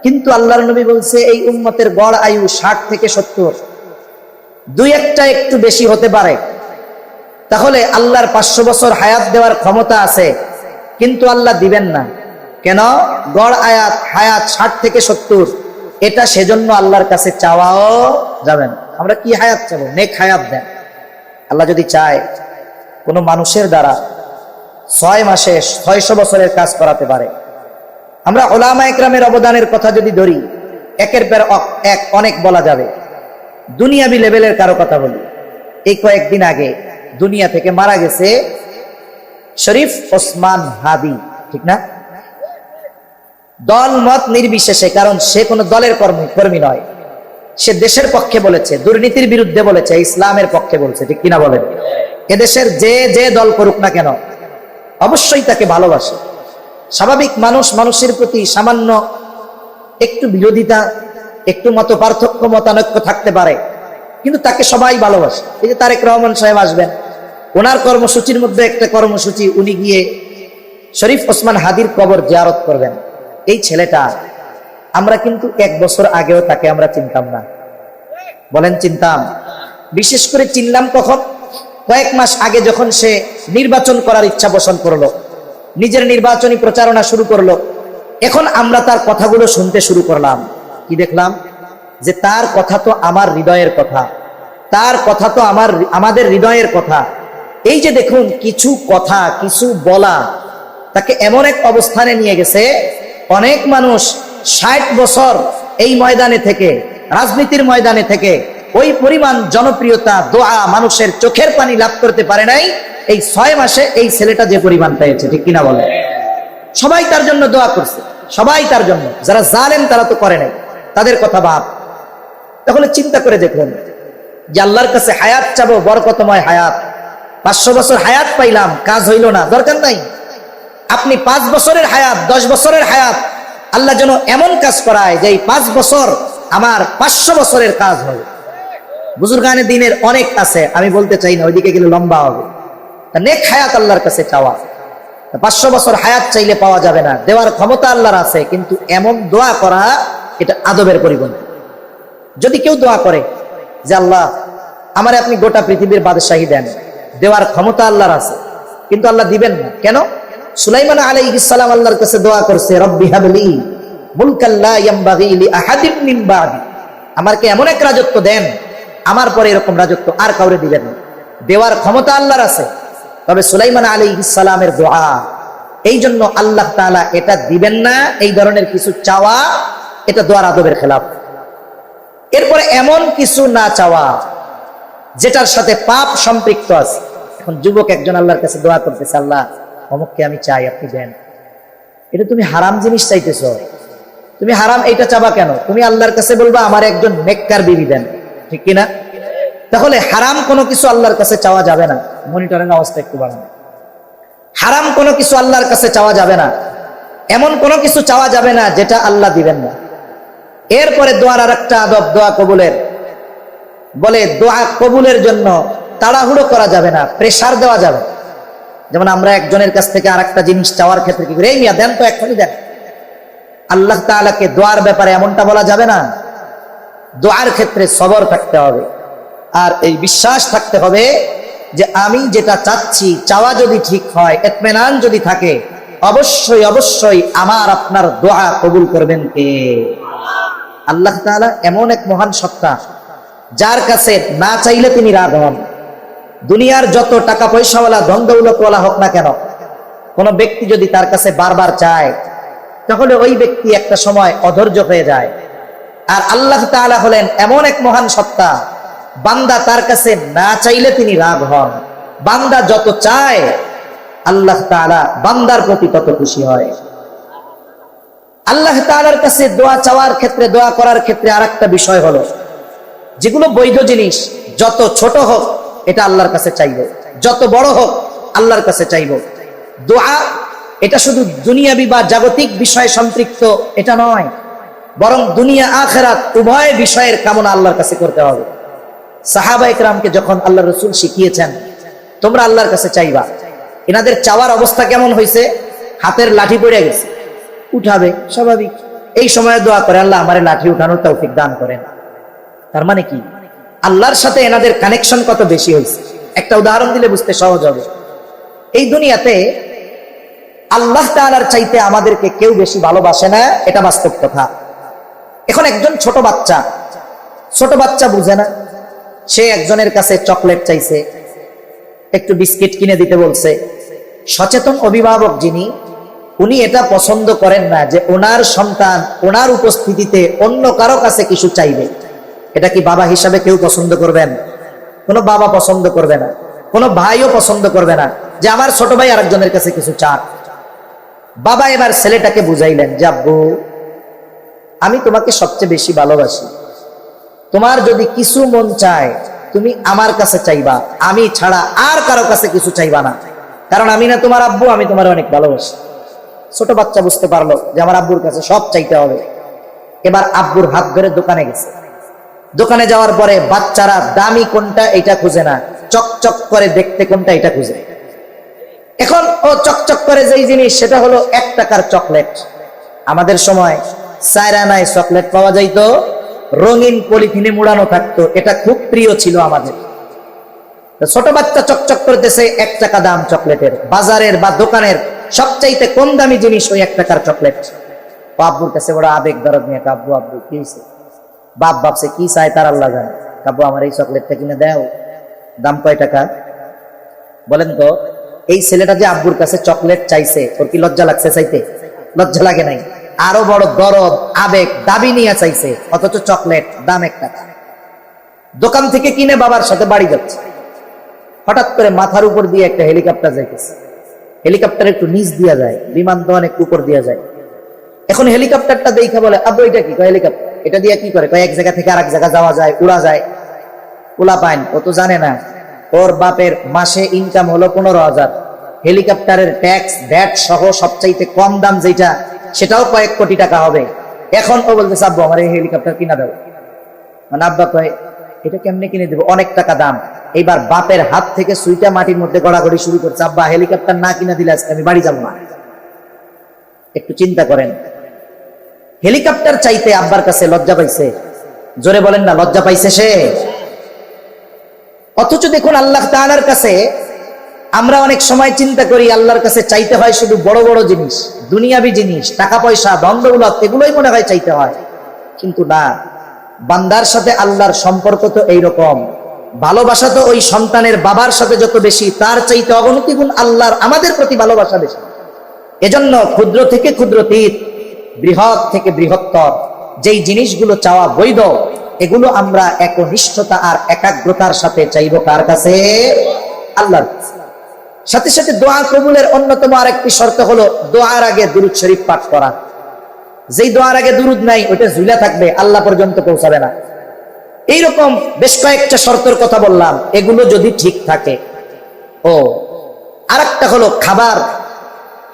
কিন্তু আল্লাহর নবী বলছে এই উম্মতের গড় আয়ু 60 থেকে 70, দুই একটা একটু বেশি হতে পারে। তাহলে আল্লাহর 500 বছর হায়াত দেওয়ার ক্ষমতা আছে, কিন্তু আল্লাহ দিবেন না কেন? গড় হায়াত 60 থেকে 70, এটা সেজন্য আল্লাহর কাছে চাওয়াও যাবেন। আমরা কি হায়াত চাবো? নেক হায়াত দেন। আল্লাহ যদি চায় কোনো মানুষের দ্বারা 6 মাসে 600 বছরের কাজ করাতে পারে। আমরা উলামা ইকরামের অবদানের কথা যদি ধরি, একের পর এক অনেক বলা যাবে। দুনিয়াবি লেভেলের কারো কথা বলি, এই কয়েকদিন আগে দুনিয়া থেকে মারা গেছে শরীফ ওসমান হাদি, ঠিক না? দল মত নির্বিশেষে, কারণ সে কোনো দলের কর্মী নয়, সে দেশের পক্ষে বলেছে, দুর্নীতির বিরুদ্ধে বলেছে, ইসলামের পক্ষে বলছে, ঠিক কিনা বলেন? এদেশের যে দল করুক না কেন অবশ্যই তাকে ভালোবাসে। স্বাভাবিক মানুষের প্রতি সামান্য একটু বিরোধিতা, একটু মত পার্থক্য মতানৈক্য থাকতে পারে, কিন্তু তাকে সবাই ভালোবাসে। এই যে তারেক রহমান সাহেব আসবেন, ওনার কর্মসূচির মধ্যে একটা কর্মসূচি, উনি গিয়ে শরীফ ওসমান হাদির কবর জিয়ারত করবেন। এই ছেলেটা, আমরা কিন্তু 1 বছর আগেও তাকে আমরা চিনতাম না। বলেন চিনতাম? বিশেষ করে চিনলাম কখন? কয়েক মাস আগে যখন সে নির্বাচন করার ইচ্ছা পোষণ করলো, নিজের নির্বাচনী প্রচারণা শুরু করলো। এখন আমরা তার কথাগুলো শুনতে শুরু করলাম, কি দেখলাম? যে তার কথা তো আমার হৃদয়ের কথা, তার কথা তো আমাদের হৃদয়ের কথা। এই যে দেখুন, কিছু কথা কিছু বলা তাকে এমন এক অবস্থানে নিয়ে গেছে, অনেক মানুষ 60 বছর এই ময়দানে থেকে, রাজনীতির ময়দানে থেকে ওই পরিমাণ জনপ্রিয়তা, দোয়া, মানুষের চোখের পানি লাভ করতে পারে নাই এই 6 মাসে এই ছেলেটা যে পরিমাণ পেয়েছে, ঠিক কিনা বলে? সবাই তার জন্য দোয়া করছে, সবাই তার জন্য। যারা জালেম তারা তো করে নাই, তাদের কথা ভাব। তাহলে চিন্তা করে দেখুন যে আল্লাহর কাছে হায়াত চাবো, বরকতময় হায়াত। 500 বছর হায়াত পাইলাম, কাজ হইল না, দরকার নাই। আপনি 5 বছরের হায়াত, 10 বছরের হায়াত, আল্লাহ যেন এমন কাজ করায় যে এই 5 বছর আমার 500 বছরের কাজ হয়। বুজুর্গানে দিনের অনেক আছে, আমি বলতে চাই না, ওইদিকে গেলে লম্বা হবে। নেক হায়াত আল্লাহর কাছে চাওয়া। 500 বছর হায়াত চাইলে পাওয়া যাবে না, দেওয়ার ক্ষমতা আল্লাহর আছে, কিন্তু এমন দোয়া করা এটা আদবের পরিপন্থী। যদি কেউ দোয়া করে যে আল্লাহ আমারে আপনি গোটা পৃথিবীর বাদশাহী দেন, দেওয়ার ক্ষমতা আল্লাহর আছে, কিন্তু আল্লাহ দিবেন না কেন? সুলাইমান আলাইহিস সালাম আল্লাহর কাছে দোয়া করছে, রব্বি হাবলি মুলকান লা ইয়ামবাগি লি আহাদিন মিন বাদি, আমাকে এমন এক রাজত্ব দেন, আমার পরে এরকম রাজত্ব আর কাউরে দিবেন না। দেওয়ার ক্ষমতা আল্লাহর আছে, তবে সুলাইমান আলাইহিস সালামের দোয়া, এই জন্য আল্লাহ তাআলা এটা দিবেন না। এই ধরনের কিছু চাওয়া এটা দোয়ার আদবের খেলাফ। এরপরে এমন কিছু না চাওয়া যেটার সাথে পাপ সম্পৃক্ত আছে। এখন যুবক একজন আল্লাহর কাছে দোয়া করতেছে, আল্লাহ অমুককে আমি চাই, আপনি দেন। এটা তুমি হারাম জিনিস চাইতেছ, তুমি হারাম এইটা চাবা কেন? তুমি আল্লাহর কাছে বলবা আমার একজন নেককার বিবি দেন, ঠিক কিনা? তাহলে হারাম কোনো কিছু আল্লাহর কাছে চাওয়া যাবে না। মনিটরের অবস্থা একটু বাড়ানো। হারাম কোনো কিছু আল্লাহর কাছে চাওয়া যাবে না, এমন কোনো কিছু চাওয়া যাবে না যেটা আল্লাহ দিবেন না। এরপরে দোয়ার আর একটা আদব দোয়া কবুলের, বলে দোয়া কবুলের জন্য তাড়াহুড়ো করা যাবে না, প্রেসার দেওয়া যাবে। যেমন আমরা একজনের কাছ থেকে আর একটা জিনিস চাওয়ার ক্ষেত্রে কি করি, এই মিয়া দেন তো, এখনই দেন। আল্লাহ তাআলাকে দোয়ার ব্যাপারে এমনটা বলা যাবে না। দোয়ার ক্ষেত্রে সবর থাকতে হবে, আর এই বিশ্বাস থাকতে হবে যে আমি যেটা চাচ্ছি, চাওয়া যদি ঠিক হয়, ইতমিনান যদি থাকে, অবশ্যই অবশ্যই আমার আপনার দোয়া কবুল করবেন কে? আল্লাহ তাআলা এমন এক মহান সত্তা, যার কাছে না চাইলে তিনি রাগ হন। দুনিয়ার যত টাকা পয়সাওয়ালা ধন দৌলতওয়ালা হোক না কেন, কোন ব্যক্তি যদি তার কাছে বারবার চায়, তাহলে ওই ব্যক্তি একটা সময় অধৈর্য হয়ে যায়। আর আল্লাহ তাআলা হলেন এমন এক মহান সত্তা, বান্দা তার কাছে না চাইলে তিনি রাগ হন। বান্দা যত চায় আল্লাহ তাআলা বান্দার প্রতি তত খুশি হয়। আল্লাহ তাআলার কাছে দোয়া চাওয়ার ক্ষেত্রে, দোয়া করার ক্ষেত্রে আরেকটা বিষয় হলো, যেগুলো বৈধ জিনিস যত ছোট হোক এটা আল্লাহর কাছে চাইব, যত বড় হোক আল্লাহর কাছে চাইব। দোয়া এটা শুধু দুনিয়াবি বা জাগতিক বিষয়ে সম্পৃক্ত এটা নয়, বরং দুনিয়া আখিরাত উভয় বিষয়ের কামনা আল্লাহর কাছে করতে হবে। সাহাবা ইকরামকে যখন আল্লাহ রাসূল শিখিয়েছেন তোমরা আল্লাহর কাছে চাইবা, এনাদের চাওয়ার অবস্থা কেমন হয়েছে? হাতের লাঠি পড়ে গেছে, উঠাবে স্বাভাবিক, এই সময় দোয়া করে আল্লাহ আমারে লাঠি উঠানোর তৌফিক দান করেন। তার মানে কি? আল্লাহর সাথে এনাদের কানেকশন কত বেশি হয়েছে। একটা উদাহরণ দিলে বুঝতে সহজ হবে। এই দুনিয়াতে আল্লাহ তাআলার চাইতে আমাদেরকে কেউ বেশি ভালোবাসে না, এটা বাস্তব কথা। এখন একজন ছোট বাচ্চা বুঝে না, সে একজনের কাছে চকলেট চাইছে, একটু বিস্কিট কিনে দিতে বলছে। সচেতন অভিভাবক যিনি, উনি এটা পছন্দ করেন না যে ওনার সন্তান ওনার উপস্থিতিতে অন্য কারো কাছে কিছু চাইবে। এটা কি বাবা হিসাবে কেউ পছন্দ করবেন? কোনো বাবা পছন্দ করবে না, কোনো ভাইও পছন্দ করবে না যে আমার ছোট ভাই আরেকজনের কাছে কিছু চাক। বাবা এবার ছেলেটাকে বুঝাইলেন যে আব্বু, আমি তোমাকে সবচেয়ে বেশি ভালোবাসি, তোমার যদি কিছু মন চায় তুমি আমার কাছে চাইবা, আমি ছাড়া আর কারো কাছে কিছু চাইবা না, কারণ আমি না তোমার আব্বু, আমি তোমার অনেক ভালোবাসি। ছোট বাচ্চা বুঝতে পারলো যে আমার আব্বুর কাছে সব চাইতে হবে। এবার আব্বুর হাত ধরে দোকানে গেছে। দোকানে যাওয়ার পরে বাচ্চারা দামি কোনটা এটা খুঁজে না, চকচক করে দেখতে কোনটা এটা খুঁজে। এখন ও চকচক করে যেই জিনিস সেটা হলো 1 টাকার চকলেট। আমাদের সময় 4 আনায় চকলেট পাওয়া যাইতো, রঙিন পলিথিনে মুড়ানো থাকতো, এটা খুব প্রিয় ছিল আমাদের। ছোট বাচ্চা চকচক করতেছে, 1 টাকা দাম চকলেটের। বাজারের বা দোকানের সবচাইতে কম দামি জিনিস ওই 1 টাকার চকলেট। আব্বুর কাছে বড় আবেগ দরদ নিয়ে, আব্বু আব্বু কি হয়েছে? বাপ ভাবছে কি চায় তার আল্লাহ জানে। আব্বু আমার এই চকলেটটা কিনে দাও, দাম কয় টাকা বলেন তো? এই ছেলেটা যে আব্বুর কাছে চকলেট চাইছে, ওর কি লজ্জা লাগছে চাইতে? লজ্জা লাগে নাই, আরো বড় দরদ আবেগ দাবি নিয়ে চাইছে, অথচ চকলেট দাম 1 টাকা। দোকান থেকে কিনে বাবার সাথে বাড়ি যাচ্ছে, হঠাৎ করে মাথার উপর দিয়ে একটা হেলিকপ্টার যাইতেছে। হেলিকপ্টার একটু নিচ দিয়া যায়, বিমান তো অনেক উপর দিয়া যায়। এখন হেলিকপ্টারটা দেখে বলে আব্বু এটা কি? হেলিকপ্টার এটা দিয়ে কি করে? এক জায়গা থেকে আরেক জায়গা যাওয়া যায়, উড়া যায়। উলা পাইন ও তো জানে না ওর বাপের মাসে ইনকাম হলো 15,000, হেলিকপ্টারের ট্যাক্স ভ্যাট সহ সবচাইতে কম দাম যেটা সেটাও কয়েক কোটি টাকা হবে। এখন ও বলতেছে আব্বু আমার এই হেলিকপ্টার কিনা দাও। মানে আব্বা কয় এটা কেমনে কিনে দেবো, অনেক টাকা দাম। এইবার বাপের হাত থেকে সুইটা মাটির মধ্যে গড়াগড়ি শুরু করছে, আব্বা হেলিকপ্টার না কিনা দিলে আজকে আমি বাড়ি যাবো না। একটু চিন্তা করেন, হেলিকপ্টার চাইতে আব্বার কাছে লজ্জা পাইছে। জোরে বলেন না, লজ্জা পাইছে সে। অথচ দেখুন আল্লাহ তাআলার কাছে আমরা অনেক সময় চিন্তা করি আল্লাহর কাছে চাইতে হয় শুধু বড় বড় জিনিস, দুনিয়াবি জিনিস, টাকা পয়সা, ধন দৌলত, এগুলোই মনে হয় চাইতে হয়। কিন্তু না, বান্দার সাথে আল্লাহর সম্পর্ক তো এইরকম। ভালোবাসা তো ওই সন্তানের বাবার সাথে যত বেশি, তার চাইতে অগণিত গুণ আল্লাহর আমাদের প্রতি ভালোবাসা বেশি। এজন্য ক্ষুদ্র থেকে ক্ষুদ্রতীত, বৃহৎ থেকে বৃহত্তর যেই জিনিসগুলো চাওয়া বৈধ, এগুলো আমরা একনিষ্ঠতা আর একাগ্রতার সাথে চাইব কার কাছে? আল্লাহর কাছে। সাথে সাথে দোয়া কবুলের অন্যতম আরেকটি শর্ত হলো দোয়ার আগে দুরূদ শরীফ পাঠ করা। যেই দোয়ার আগে দুরূদ নাই ওটা ঝুলা থাকবে, আল্লাহ পর্যন্ত পৌঁছাবে না। এইরকম বেশ কয়েকটা শর্তের কথা বললাম, এগুলো যদি ঠিক থাকে। আরেকটা হলো খাবার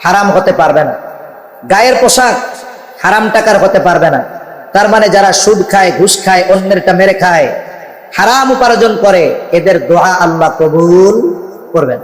হারাম হতে পারবে না, গায়ের পোশাক হারাম টাকার হতে পারবে না। তার মানে যারা সুদ খায়, ঘুষ খায়, অন্যেরটা মেরে খায়, হারাম উপার্জন করে, এদের দোয়া আল্লাহ কবুল করবেন।